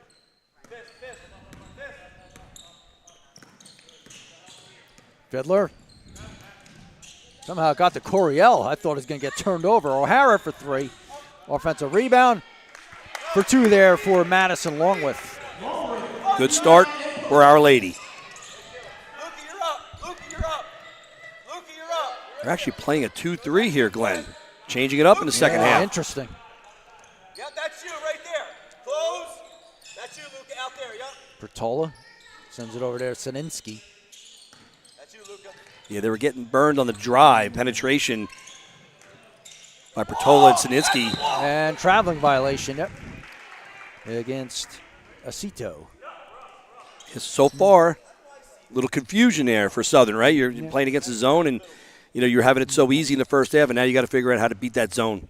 Fiddler somehow got to Coriel. I thought it was going to get turned over. O'Hara for 3. Offensive rebound for 2 there for Madison Longwith. Good start for Our Lady. Luka, you're up! Luka, you're up! Luka, you're up! They're actually playing a 2-3 here, Glenn. Changing it up in the second half. Interesting. Yeah, that's you right there. Close. That's you, Luka, out there, yep. Pertola sends it over there to Sininsky. That's you, Luka. Yeah, they were getting burned on the drive. Penetration by Pertola and Sininsky. And traveling violation, yep, against Acito. So far, a little confusion there for Southern, right? You're playing against the zone, and you're having it so easy in the first half, and now you got to figure out how to beat that zone.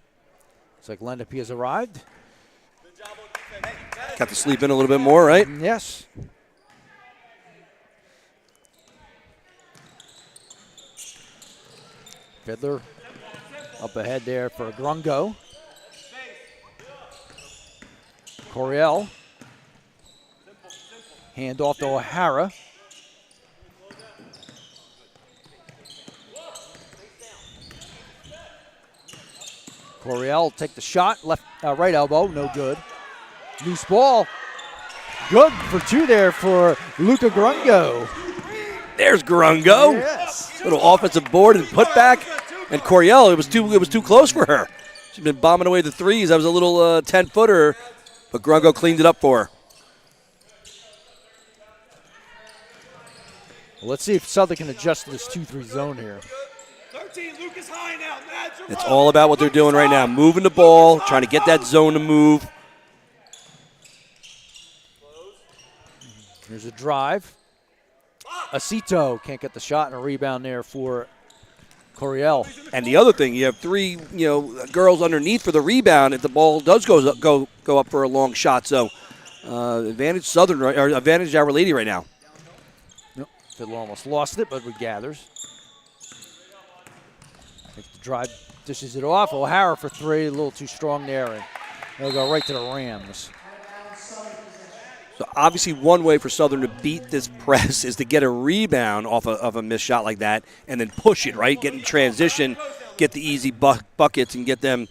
Looks like Lendepi has arrived. Got to sleep in a little bit more, right? Yes. Fiddler up ahead there for Grungo. Coriel. Hand off to O'Hara. Coriel take the shot, right elbow, no good. Loose ball, good for 2 there for Luca Grungo. There's Grungo. Yes. Little offensive board and putback. And Coriel, it was too close for her. She's been bombing away the threes. That was a little 10-footer, but Grungo cleaned it up for her. Well, let's see if Southern can adjust to this 2-3 zone here. 13, Lucas high now. It's all about what they're doing right now. Moving the ball, trying to get that zone to move. Here's a drive. Acito can't get the shot, and a rebound there for Coriel. And the other thing, you have three, girls underneath for the rebound. If the ball does go up for a long shot, so advantage Southern or advantage Our Lady right now. Yep. Fiddler almost lost it, but regathers. Takes the drive, dishes it off. O'Hara for three, a little too strong there, and they'll go right to the Rams. So obviously one way for Southern to beat this press is to get a rebound off of a missed shot like that and then push it, right? Get in transition, get the easy buckets, and get them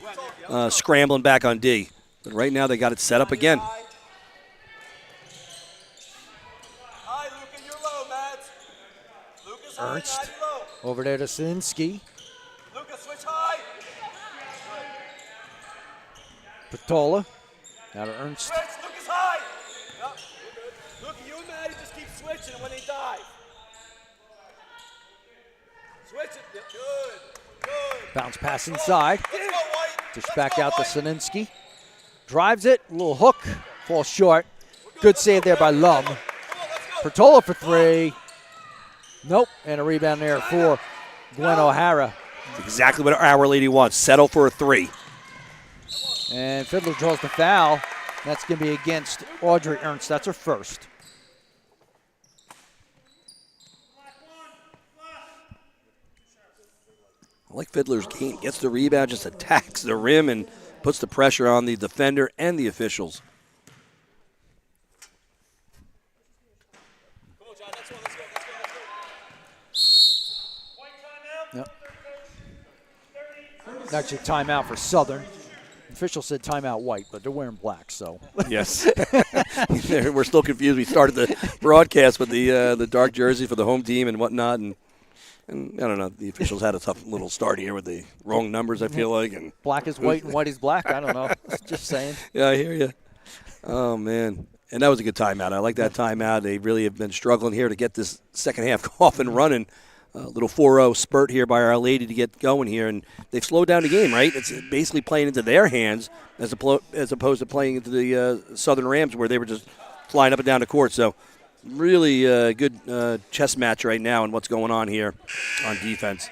scrambling back on D. But right now they got it set up again. Hi, Luca, you're low, Matt. Luca's high, Ernst Matt, low. over there to Sinski. Luca, switch high. Patola. Now to Ernst. Switch, Luca's high. Yep. Luca, you and Maddie just keep switching when they dive. Switch it. Yep. Good. Bounce pass inside. Let's go, White. Dish Let's back go, out to White. Sininsky. Drives it. A little hook. Falls short. Good save there by Lum. Come on, let's go. Pertola for three. Nope. And a rebound there for Gwen O'Hara. That's exactly what Our Lady wants. Settle for a three. And Fiddler draws the foul. That's going to be against Audrey Ernst. That's her first. I like Fiddler's game. Gets the rebound, just attacks the rim and puts the pressure on the defender and the officials. Come on, John. Next one. Let's go. White timeout. Yep. Actually, timeout for Southern. Official said timeout White, but they're wearing black, so. Yes. We're still confused. We started the broadcast with the dark jersey for the home team and whatnot, and I don't know. The officials had a tough little start here with the wrong numbers, I feel like. And Black is white and white is black. I don't know. Just saying. yeah, I hear you. Oh, man. And that was a good timeout. I like that timeout. They really have been struggling here to get this second half off and running. A little 4-0 spurt here by Our Lady to get going here, and they've slowed down the game, right? It's basically playing into their hands as opposed to playing into the Southern Rams where they were just flying up and down the court. So really good chess match right now and what's going on here on defense.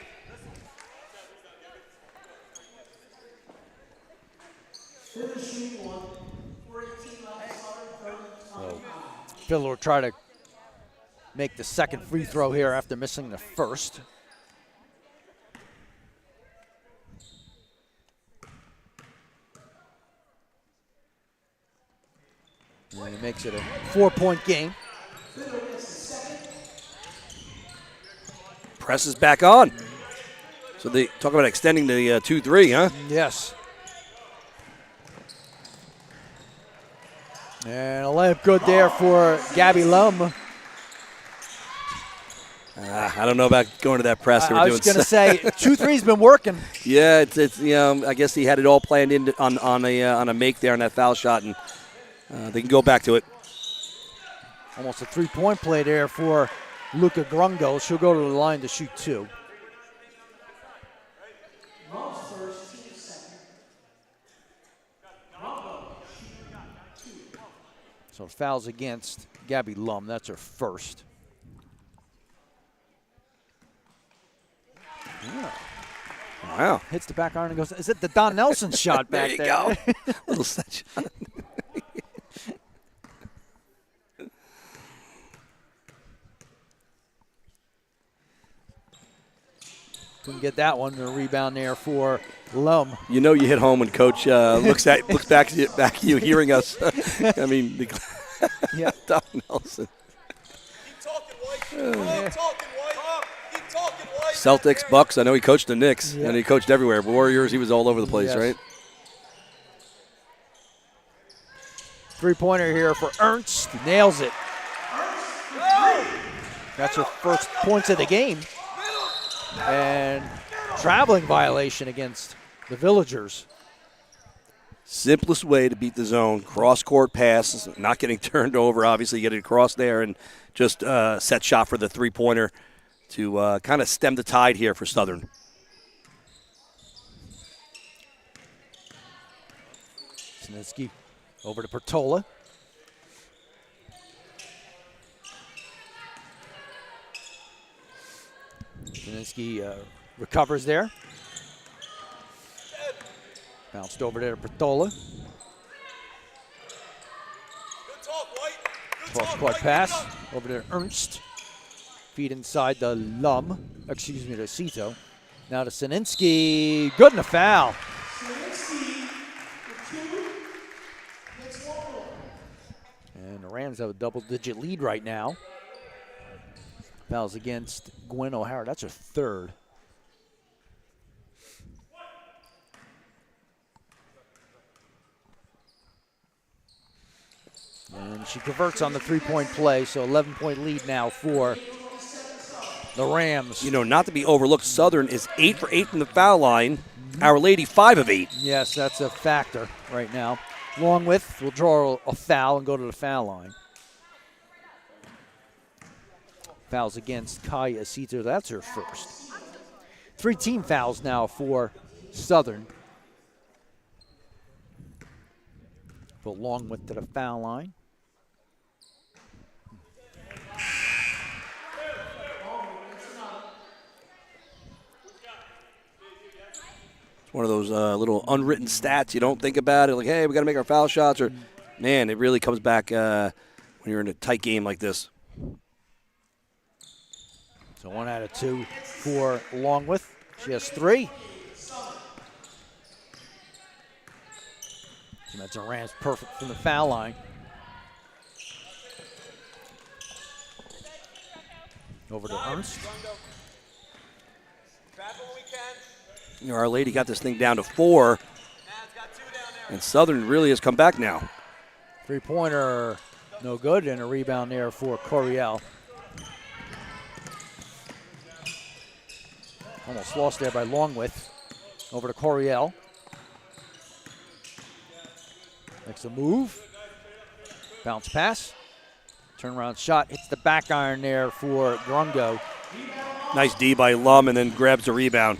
Fiddler will try to make the second free throw here after missing the first. And he makes it a 4-point game. Press is back on. So they talk about extending the 2-3, huh? Yes. And a layup good there for Gabby Lum. I don't know about going to that press. I was going to say 2-3's been working. Yeah, it's I guess he had it all planned in on a make there on that foul shot, and they can go back to it. Almost a 3-point play there for Luca Grungo. She'll go to the line to shoot two. So fouls against Gabby Lum. That's her first. Yeah. Wow. Hits the back iron and goes, is it the Don Nelson shot back there? There you go. Little set shot. Couldn't get that one. A rebound there for Lum. You know you hit home when Coach looks back at you hearing us. I mean, Yeah. Don Nelson. Keep talking, White. Keep talking, White. Keep talking, White. Celtics, Bucks. I know he coached the Knicks, Yeah. and he coached everywhere. Warriors, he was all over the place, Yes. right? Three-pointer here for Ernst. Nails it. That's her first points of the game. And traveling violation against the Villagers. Simplest way to beat the zone, cross-court pass, not getting turned over, obviously get it across there, and just set shot for the three-pointer to kind of stem the tide here for Southern. Snitsky over to Pertola. Sininsky recovers there. Bounced over there to Pertola. Good talk, White. Good Cross talk, court White. pass over there to Ernst. Feed inside the the Cito. Now to Sininsky. Good in the foul. And the Rams have a double-digit lead right now. Fouls against Gwen O'Hara. That's her third. And she converts on the three-point play, so 11-point lead now for the Rams. You know, not to be overlooked, Southern is 8 for 8 from the foul line. Our Lady 5 of 8. Yes, that's a factor right now. Longwith will draw a foul and go to the foul line. Fouls against Kaya Cito. That's her first. 3 team fouls now for Southern. But Longwith to the foul line. It's one of those little unwritten stats. You don't think about it like, hey, we got to make our foul shots. Or, man, it really comes back when you're in a tight game like this. So 1 out of 2 for Longwith. She has 3. And that's a Rams perfect from the foul line. Over to Ernst. You know, Our Lady got this thing down to 4. And Southern really has come back now. 3-pointer, no good, and a rebound there for Coriel. Almost lost there by Longwith. Over to Coriel. Makes a move. Bounce pass. Turnaround shot. Hits the back iron there for Grungo. Nice D by Lum and then grabs the rebound.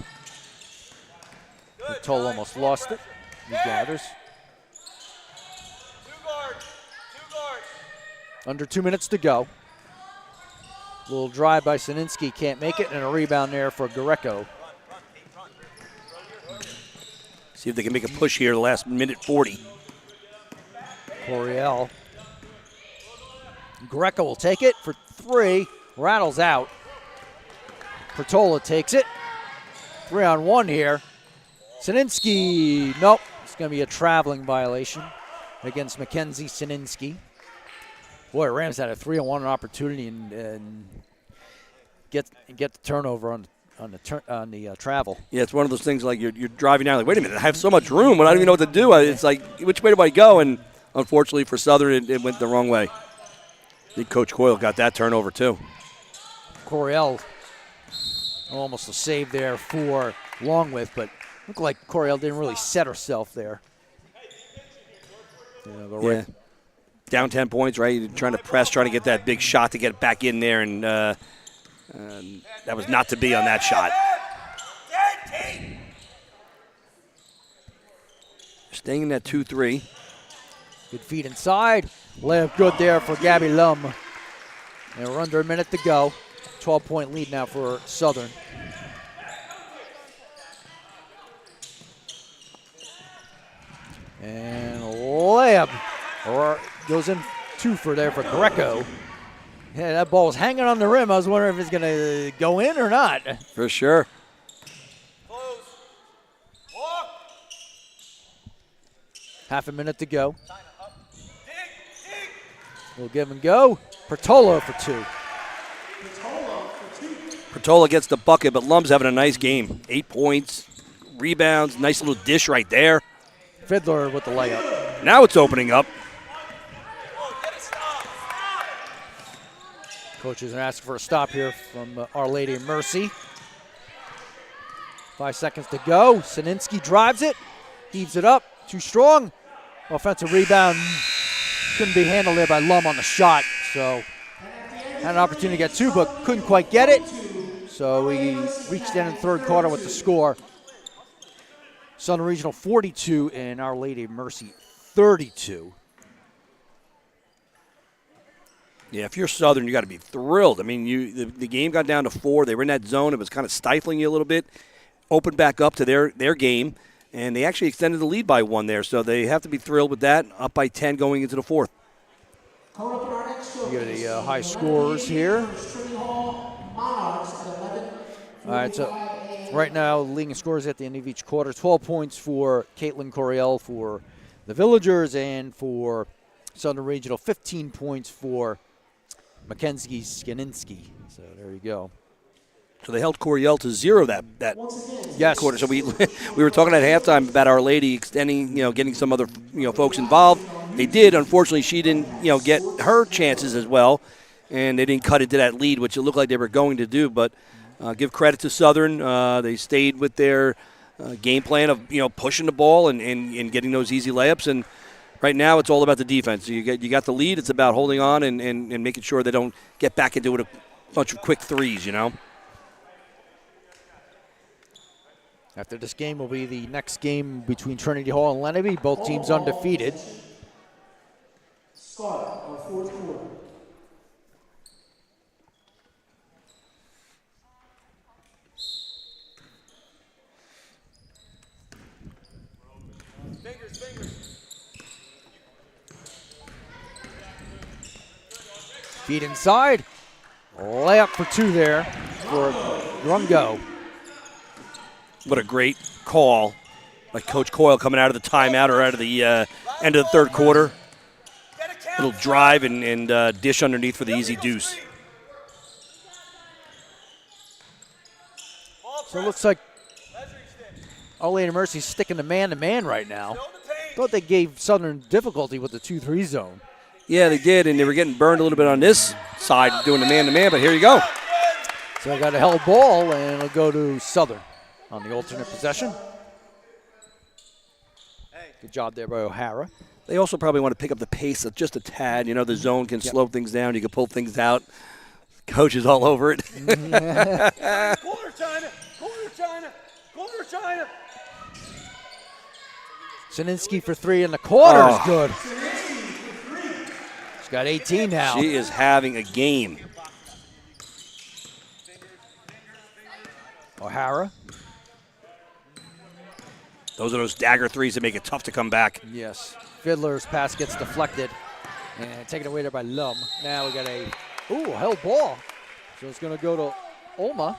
Toll almost lost it. He gathers. 2 guards. 2 guards. Under 2 minutes to go. Little drive by Sininsky. Can't make it. And a rebound there for Greco. See if they can make a push here the last minute 40. Coriel. Greco will take it for 3. Rattles out. Pertola takes it. 3-on-1 here. Sininsky, nope. It's going to be a traveling violation against Mackenzie Sininsky. Boy, Rams had a 3-on-1 opportunity and get the turnover on the travel. Yeah, it's one of those things like you're driving down, like, wait a minute, I have so much room, I don't even know what to do. It's like, which way do I go? And unfortunately for Southern, it went the wrong way. I think Coach Coyle got that turnover too. Coriel, almost a save there for Longwith, but looked like Coriel didn't really set herself there. Yeah. Down 10 points, right? You're trying to press, trying to get that big shot to get back in there, and that was not to be on that shot. Staying in that 2-3. Good feed inside. Layup good there for Gabby Lum. And we're under a minute to go. 12-point lead now for Southern. And layup goes in 2 for there for Greco. Yeah, that ball was hanging on the rim. I was wondering if it's going to go in or not. For sure. Close. Walk. Half a minute to go. Dig. We'll give and go. Pertola for 2. Pertola gets the bucket, but Lum's having a nice game. 8 points, rebounds, nice little dish right there. Fiddler with the layup. Now it's opening up. Coaches are asking for a stop here from Our Lady of Mercy. 5 seconds to go. Sininsky drives it, heaves it up, too strong. Offensive rebound couldn't be handled there by Lum on the shot. So had an opportunity to get 2, but couldn't quite get it. So we reached in the third quarter with the score. Southern Regional 42 and Our Lady of Mercy 32. Yeah, if you're Southern, you got to be thrilled. I mean, the game got down to 4. They were in that zone. It was kind of stifling you a little bit. Opened back up to their game, and they actually extended the lead by 1 there. So they have to be thrilled with that. Up by 10 going into the 4th. You got the high scorers here. All right, so right now, leading scores at the end of each quarter. 12 points for Caitlin Coriel for the Villagers, and for Southern Regional, 15 points for Mackenzie Skaninski. So there you go. So they held Coriel to 0 that Yes. quarter. So we were talking at halftime about Our Lady extending, getting some other folks involved. They did. Unfortunately, she didn't get her chances as well, and they didn't cut into that lead, which it looked like they were going to do. But give credit to Southern. They stayed with their game plan of pushing the ball and getting those easy layups. And right now, it's all about the defense. You got the lead. It's about holding on and making sure they don't get back into it a bunch of quick threes. After this game will be the next game between Trinity Hall and Lenawee. Both teams undefeated. Start our 4th quarter. Feed inside. Layup for 2 there for Grungo. What a great call by Coach Coyle coming out of the timeout or out of the end of the 3rd quarter. Little drive and dish underneath for the easy deuce. So it looks like Our Lady of Mercy's sticking the man-to-man right now. Thought they gave Southern difficulty with the 2-3 zone. Yeah, they did, and they were getting burned a little bit on this side doing the man-to-man, but here you go. So I got a held ball, and it'll go to Southern on the alternate possession. Good job there by O'Hara. They also probably want to pick up the pace just a tad. The zone can slow things down. You can pull things out. Coach is all over it. Corner China! Corner China! Corner China! Sininsky for 3 in the corner is good. She's got 18 now. She is having a game. O'Hara. Those are those dagger threes that make it tough to come back. Yes. Fiddler's pass gets deflected and taken away there by Lum. Now we got a held ball. So it's going to go to Olma.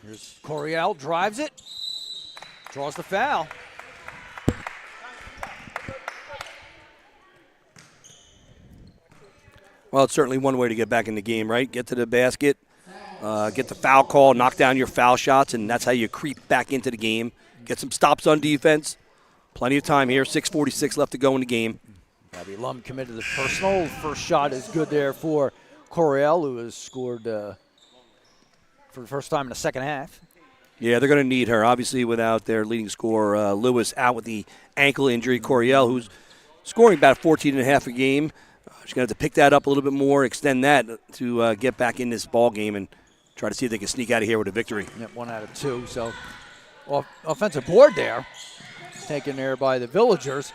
Here's Coriel, drives it, draws the foul. Well, it's certainly one way to get back in the game, right? Get to the basket, get the foul call, knock down your foul shots, and that's how you creep back into the game. Get some stops on defense. Plenty of time here, 6:46 left to go in the game. Abby Lum committed the personal. First shot is good there for Coriel, who has scored for the first time in the second half. Yeah, they're going to need her. Obviously, without their leading scorer, Lewis, out with the ankle injury. Coriel, who's scoring about 14 and a half a game. She's going to have to pick that up a little bit more, extend that to get back in this ball game and try to see if they can sneak out of here with a victory. Yep, 1 out of 2. So offensive board there, taken there by the Villagers.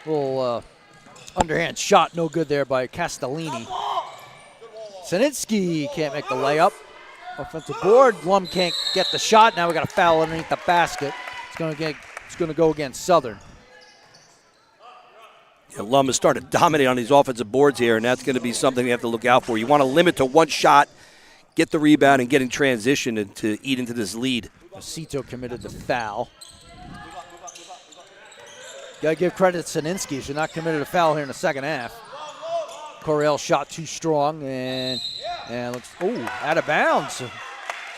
Little underhand shot, no good there by Castellini. Sinitsky can't make the layup. Offensive board. Lum can't get the shot. Now we got a foul underneath the basket. It's going to go against Southern. Yeah, Lum has started dominating on these offensive boards here, and that's going to be something you have to look out for. You want to limit to 1 shot, get the rebound, and get in transition and to eat into this lead. Cito committed the foul. Got to give credit to Sininsky. She's not committed a foul here in the second half. Coriel shot too strong, and looks, out of bounds. So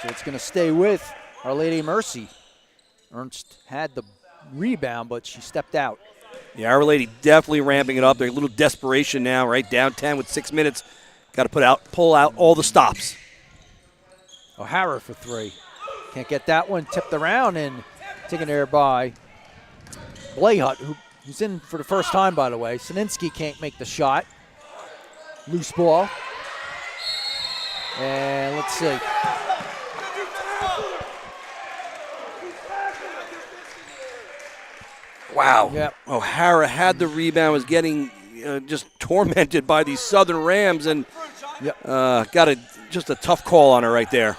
it's going to stay with Our Lady of Mercy. Ernst had the rebound, but she stepped out. Yeah, Our Lady definitely ramping it up. They're a little desperation now, right? Down 10 with 6 minutes. Got to pull out all the stops. O'Hara for 3. Can't get that one. Tipped around and taken there by Blayhut, who's in for the first time, by the way. Sininsky can't make the shot. Loose ball. And let's see. Wow. Yep. O'Hara had the rebound, was getting just tormented by these Southern Rams, and got just a tough call on her right there.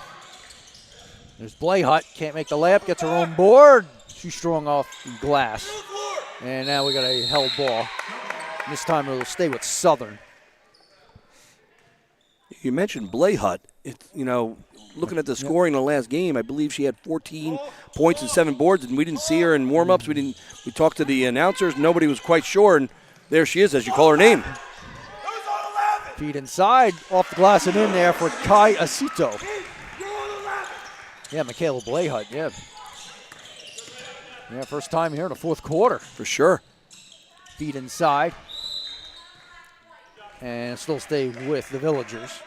There's Blayhut, can't make the layup, gets her own board. Too strong off the glass. And now we got a held ball. This time it'll stay with Southern. You mentioned Blayhut. Looking at the scoring in the last game, I believe she had 14 points and 7 boards, and we didn't see her in warm-ups. We talked to the announcers. Nobody was quite sure, and there she is as you call her name. Feed inside, off the glass and in there for Kai Asito. Yeah, Michaela Blayhut, yeah. Yeah, first time here in the fourth quarter. For sure. Feed inside. And still stay with the Villagers.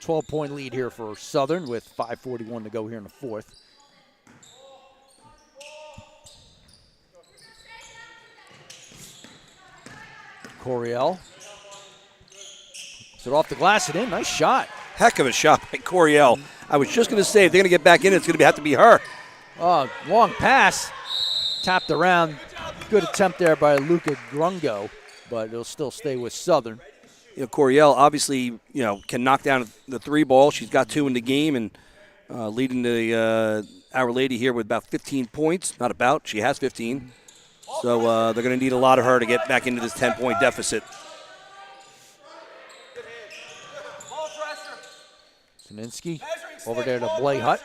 12-point lead here for Southern with 5:41 to go here in the fourth. Coriel. Is it off the glass and in? Nice shot. Heck of a shot by Coriel. I was just going to say, if they're going to get back in, it's going to have to be her. Oh, long pass. Tapped around. Good attempt there by Luca Grungo, but it'll still stay with Southern. Coriel obviously, can knock down the 3 ball. She's got 2 in the game and leading Our Lady here with about 15 points. Not about, she has 15. So they're going to need a lot of her to get back into this 10-point deficit. Sininsky over there to Blayhut.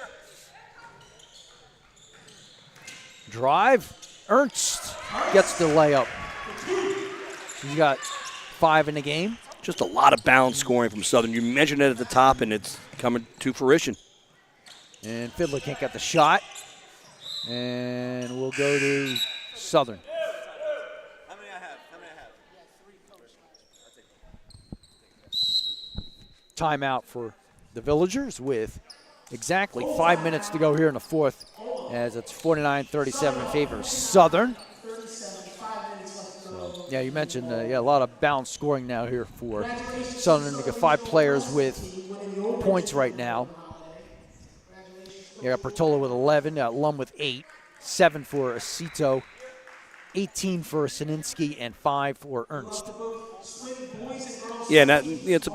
Drive. Ernst gets the layup. He's got 5 in the game. Just a lot of balance scoring from Southern. You mentioned it at the top, and it's coming to fruition. And Fiddler can't get the shot. And we'll go to Southern. How many I have? Timeout for the Villagers with exactly 5 minutes to go here in the fourth, as it's 49-37 in favor of Southern. So, yeah, you mentioned a lot of balanced scoring now here for Southern. You got 5 players with points right now. You got Pertola with 11, Lum with 8, 7 for Asito, 18 for Sininsky, and 5 for Ernst. Yeah, and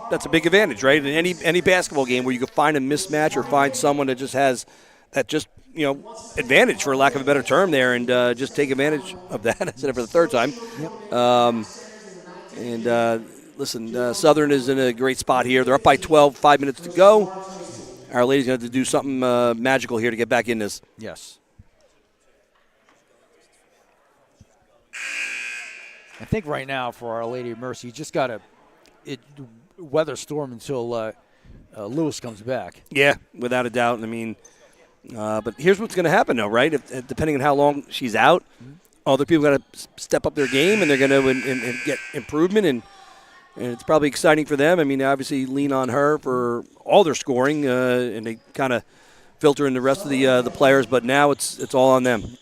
that's a big advantage, right? In any basketball game where you can find a mismatch or find someone that just has that advantage, for lack of a better term there, and just take advantage of that. I said it for the third time. Yep. Listen, Southern is in a great spot here. They're up by 12, 5 minutes to go. Our Lady's going to have to do something magical here to get back in this. Yes. I think right now for Our Lady of Mercy, you just got to weather storm until Lewis comes back. Yeah, without a doubt. I mean, but here's what's going to happen, though, right? Depending on how long she's out, other people got to step up their game, and they're going to and get improvement, and it's probably exciting for them. I mean, they obviously lean on her for all their scoring, and they kind of filter in the rest of the players, but now it's all on them.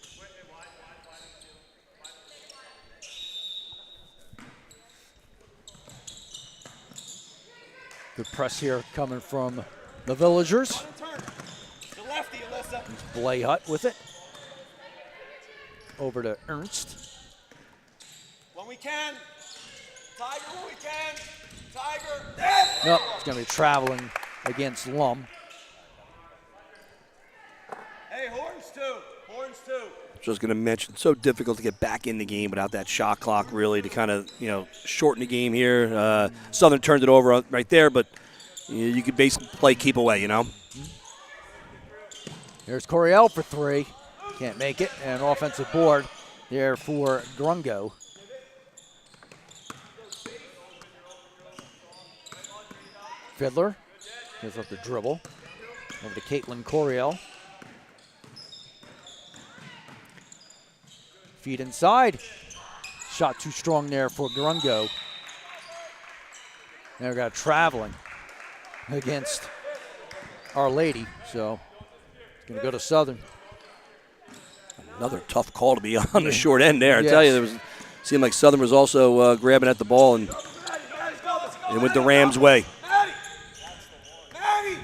Good press here coming from the Villagers. The lefty, Alyssa. Blayhut with it. Over to Ernst. When we can. Tiger, when we can. Tiger. No, it's going to be traveling against Lum. Hey, horns too. Horns too. Just going to mention, so difficult to get back in the game without that shot clock, really, to kind of shorten the game here. Southern turned it over right there, but you could basically play keep away, Here's Coriel for 3. Can't make it. And an offensive board there for Grungo. Fiddler gives up the dribble. Over to Caitlin Coriel. Feed inside. Shot too strong there for Grungo. Now we got traveling against Our Lady, so it's going to go to Southern. Another tough call to be on the short end there. I tell you, seemed like Southern was also grabbing at the ball and went the Rams' way. Maddie!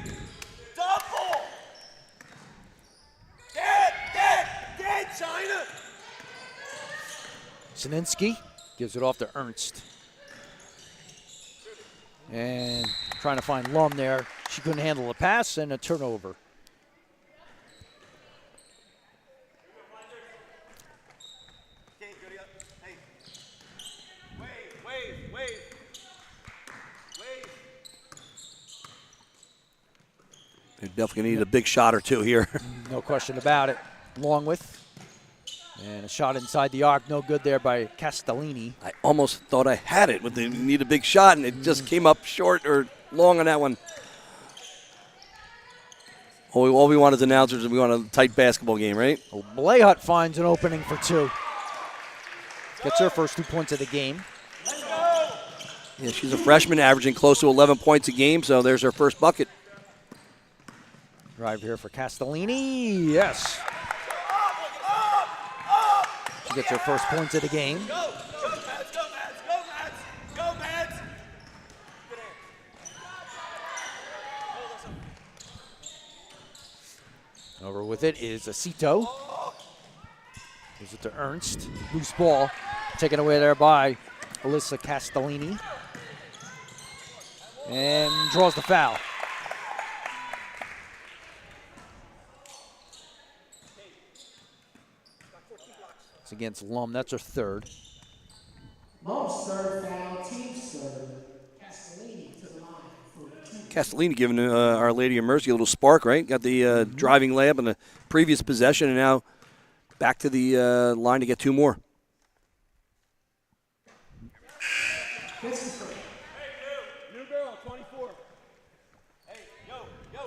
Double! Dead, China! Sininsky gives it off to Ernst. And trying to find Lum there. She couldn't handle the pass and a turnover. They definitely need a big shot or two here. No question about it. Longwith. And a shot inside the arc. No good there by Castellini. I almost thought I had it, but they need a big shot, and it just came up short or long on that one. All we want as announcers is we want a tight basketball game, right? Well, Blayhut finds an opening for two. Gets her first 2 points of the game. Yeah, she's a freshman averaging close to 11 points a game, so there's her first bucket. Drive here for Castellini. Yes. She gets her first points of the game. Go, Mads, go, Mads, go, Mads! Good hand. Over with it is Acito. Gives it to Ernst. Loose ball. Taken away there by Alyssa Castellini. And draws the foul. It's against Lum. That's her third. Lum's third foul, team's third. Castellini to the line for two. Castellini giving Our Lady of Mercy a little spark, right? Got the driving layup in the previous possession, and now back to the line to get two more. New girl, 24. Hey, yo, look at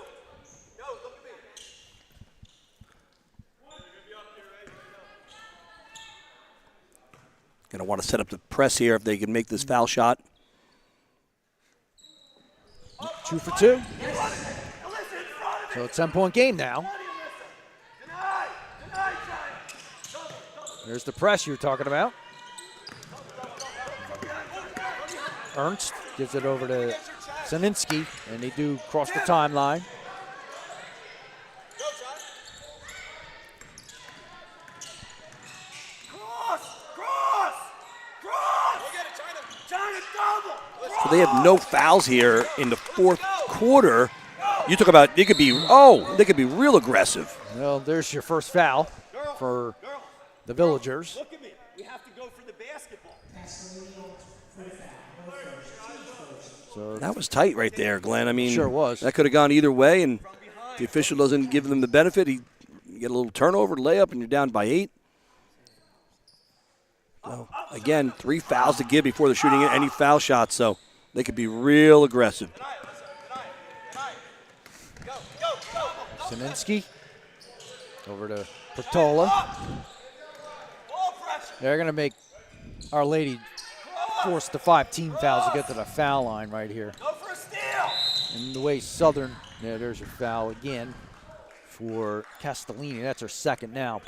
me. Going to want to set up the press here if they can make this foul shot. 2 for 2. So a 10-point game now. There's the press you were talking about. Ernst gives it over to Sininsky, and they do cross the timeline. So they have no fouls here in the fourth quarter. You talk about they could be real aggressive. Well, there's your first foul for the Villagers. Look at me. We have to go for the basketball. So That was tight right there, Glenn. I mean, Sure was. That could have gone either way, and the official doesn't give them the benefit. You get a little turnover, layup, and you're down by 8. So, again, 3 fouls to give before they're shooting any foul shots, so they could be real aggressive. Sininsky over to Pertola. They're going to make Our Lady force the 5 team fouls to get to the foul line right here. Go for a steal. And the way Southern, there's your foul again for Castellini. That's her second now.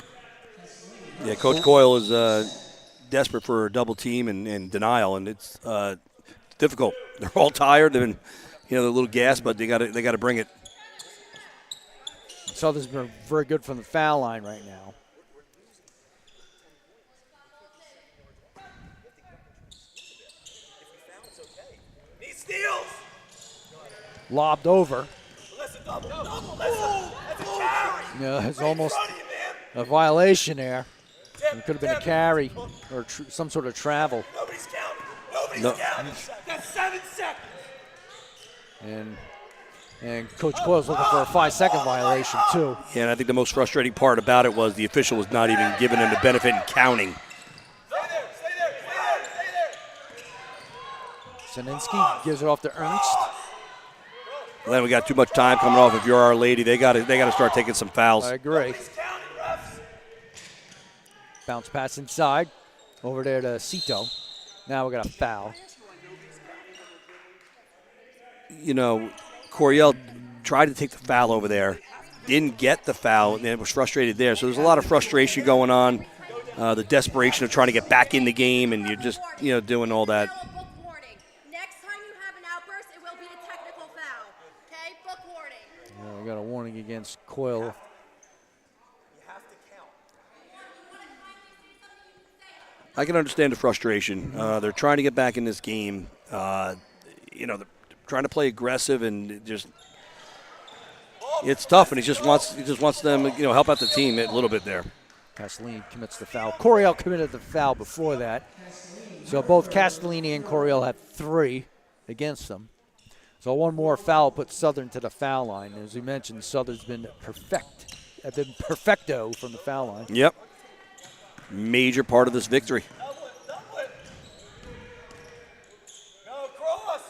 Yeah, Coach Coyle is desperate for a double team and denial, and it's difficult. They're all tired. They've been, they're a little gassed, but they got to bring it. Southern's been very good from the foul line right now. He steals. Lobbed over. Listen, double. That's a carry. It's almost a violation there. It could have been a carry or some sort of travel. Nobody's counting. That's 7 seconds. And Coach Coyle's looking for a 5-second violation too. Yeah, and I think the most frustrating part about it was the official was not even giving them the benefit in counting. Stay there. Sininsky gives it off to Ernst. Then we got too much time coming off. If you're Our Lady, they got to start taking some fouls. I agree. Bounce pass inside. Over there to Cito. Now we got a foul. Coriel tried to take the foul over there, didn't get the foul and was frustrated there. So there's a lot of frustration going on, the desperation of trying to get back in the game, and you're just, doing all that. Book warning. Next time you have an outburst, it will be a technical foul. Okay? Book warning. We got a warning against Coyle. I can understand the frustration. They're trying to get back in this game. They're trying to play aggressive, and it's tough. And he just wants them, help out the team a little bit there. Castellini commits the foul. Coryell committed the foul before that. So both Castellini and Coryell have 3 against them. So one more foul puts Southern to the foul line. As we mentioned, Southern's been perfecto from the foul line. Yep. Major part of this victory. No, cross.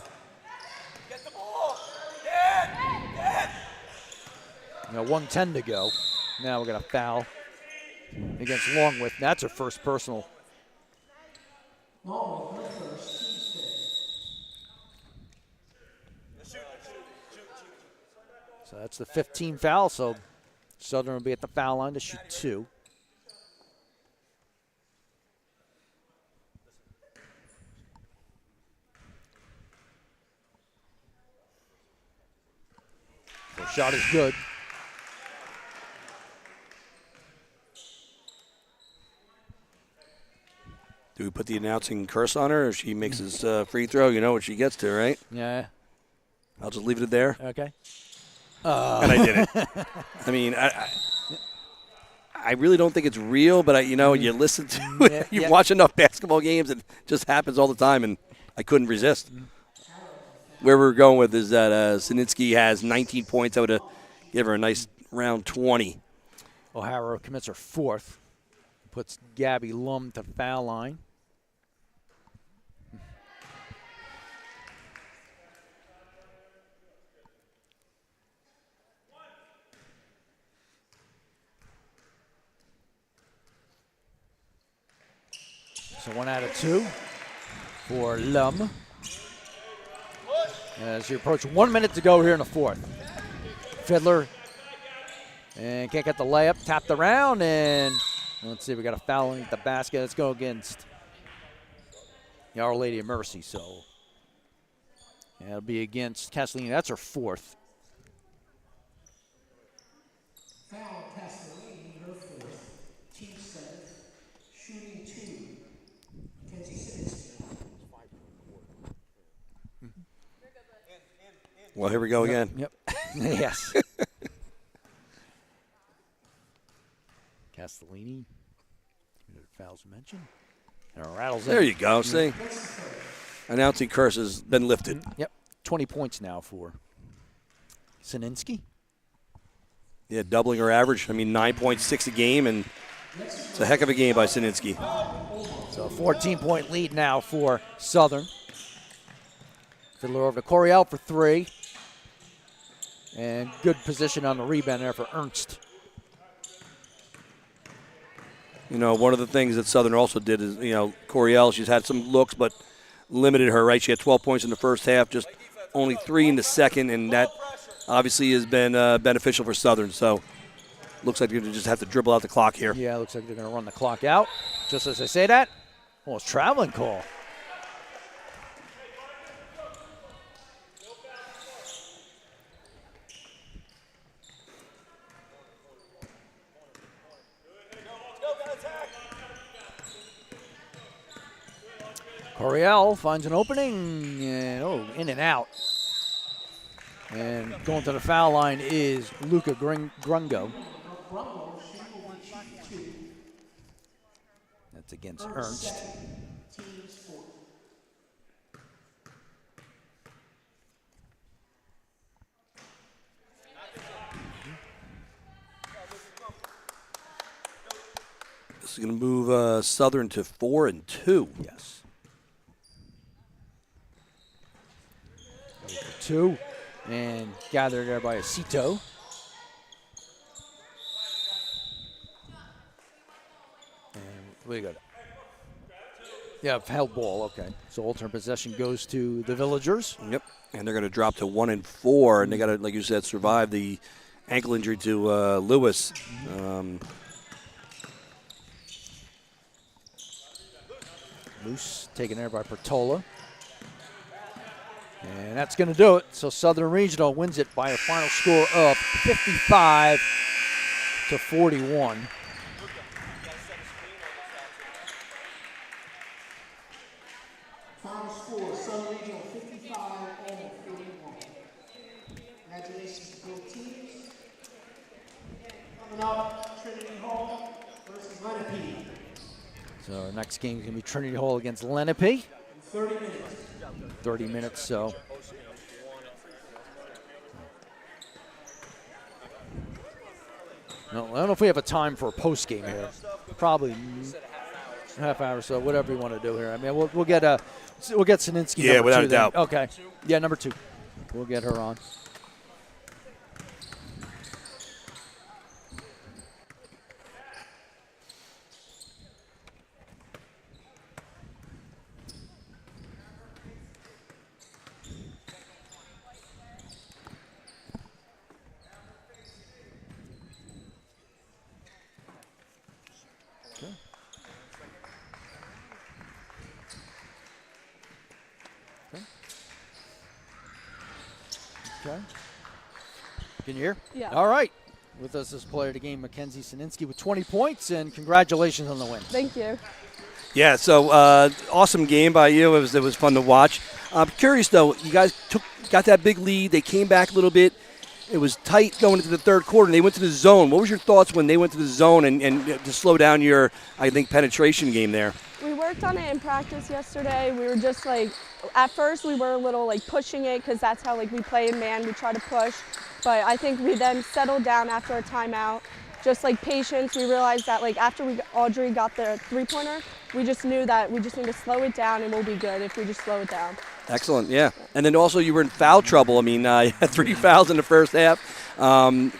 Get the ball. Get. Now 1:10 to go. Now we're going to foul against Longwith. That's her first personal. So that's the 15 foul. So Southern will be at the foul line to shoot 2. The shot is good. Do we put the announcing curse on her if she makes his free throw? You know what she gets to, right? Yeah. I'll just leave it there. Okay. And I did it. I mean, I really don't think it's real, but you listen to it. You watch enough basketball games, it just happens all the time, and I couldn't resist. Where we're going with is that Sinitsky has 19 points. I would give her a nice round 20. O'Hara commits her 4th. Puts Gabby Lum to foul line. So 1 out of 2 for Lum. As you approach 1 minute to go here in the 4th. Fiddler and can't get the layup. Tapped around, and let's see, we got a foul underneath the basket. Let's go against Our Lady of Mercy. So it'll be against Castellini. That's her 4th. Foul Castellini, her 4th. Team 7th. Shooting 2. Mackenzie Simmons. Well, here we go again. Yep. Yes. Castellini. Fouls mentioned. And rattles There in. you go. See? Announcing curse has been lifted. Yep. 20 points now for Sininsky. Yeah, doubling her average. 9.6 a game, and it's a heck of a game by Sininsky. So a 14-point lead now for Southern. Fiddler over to Coryell for 3. And good position on the rebound there for Ernst. One of the things that Southern also did is, Coryell, she's had some looks, but limited her, right? She had 12 points in the first half, just only 3 in the second, and that obviously has been beneficial for Southern. So looks like they're going to just have to dribble out the clock here. Yeah, looks like they're going to run the clock out. Just as I say that, it's traveling call. Coryell finds an opening, and in and out. And going to the foul line is Luca Grungo. That's against Ernst. This is going to move Southern to 4-2. Yes. 2 and gathered there by Acito. And what do you got? Yeah, held ball. Okay. So alternate possession goes to the Villagers. Yep. And they're going to drop to 1-4, and they got to, like you said, survive the ankle injury to Lewis. Loose taken there by Pertola. And that's going to do it. So Southern Regional wins it by a final score of 55-41. Final score, Southern Regional 55-41. Congratulations to both teams. Coming up, Trinity Hall versus Lenape. So our next game is going to be Trinity Hall against Lenape. 30 minutes. 30 minutes, so. No, I don't know if we have a time for a post game here. Probably half hour or so, whatever you want to do here. I mean, we'll get Sininsky. Yeah, number without two a doubt. then. Okay. Yeah, number 2. We'll get her on. Okay. Can you hear? Yeah. All right. With us this player of the game, Mackenzie Sininsky with 20 points, and congratulations on the win. Thank you. Yeah, so awesome game by you. It was fun to watch. I'm curious, though, you guys got that big lead. They came back a little bit. It was tight going into the third quarter, and they went to the zone. What was your thoughts when they went to the zone and to slow down your, I think, penetration game there? We worked on it in practice yesterday. We were just at first we were a little pushing it because that's how we play in man. We try to push, but I think we then settled down after a timeout. Just patience. We realized that after Audrey got the 3-pointer, we just knew that we just need to slow it down and we'll be good if we just slow it down. Excellent, yeah. And then also you were in foul trouble. I mean, you had 3 fouls in the first half.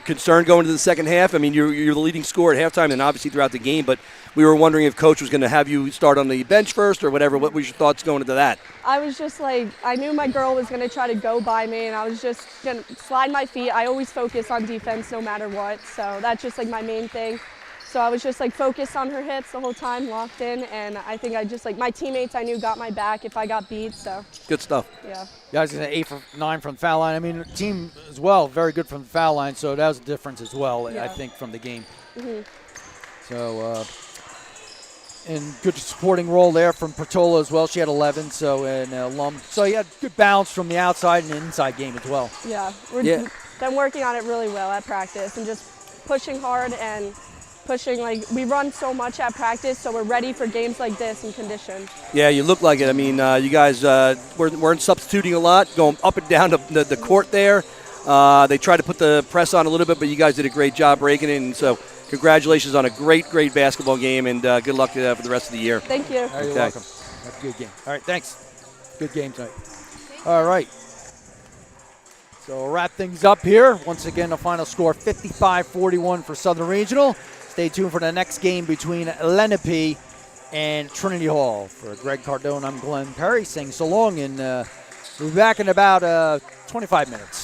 Concerned going into the second half. I mean, you're the leading scorer at halftime and obviously throughout the game, but we were wondering if Coach was going to have you start on the bench first or whatever. What was your thoughts going into that? I was just I knew my girl was going to try to go by me, and I was just going to slide my feet. I always focus on defense no matter what, so that's just my main thing. So I was just focused on her hits the whole time, locked in, and I think I just my teammates I knew got my back if I got beat, so. Good stuff. Yeah. Yeah, I was going to say 8 for 9 from the foul line. I mean, the team as well, very good from the foul line, so that was a difference as well, Yeah. I think, from the game. Mm-hmm. So, and good supporting role there from Pertola as well. She had 11, so an alum. So you had good balance from the outside and the inside game as well. Yeah, we've been working on it really well at practice and just pushing hard and pushing, we run so much at practice, so we're ready for games like this in condition. Yeah, you look like it. I mean, you guys weren't substituting a lot, going up and down the court there. They tried to put the press on a little bit, but you guys did a great job breaking it, and so congratulations on a great basketball game, and good luck for the rest of the year. Thank you. You're welcome. That's a good game. All right, thanks. Good game tonight. All right. So we'll wrap things up here. Once again, the final score 55-41 for Southern Regional. Stay tuned for the next game between Lenape and Trinity Hall. For Greg Cardone, I'm Glenn Perry saying so long, and we'll be back in about 25 minutes.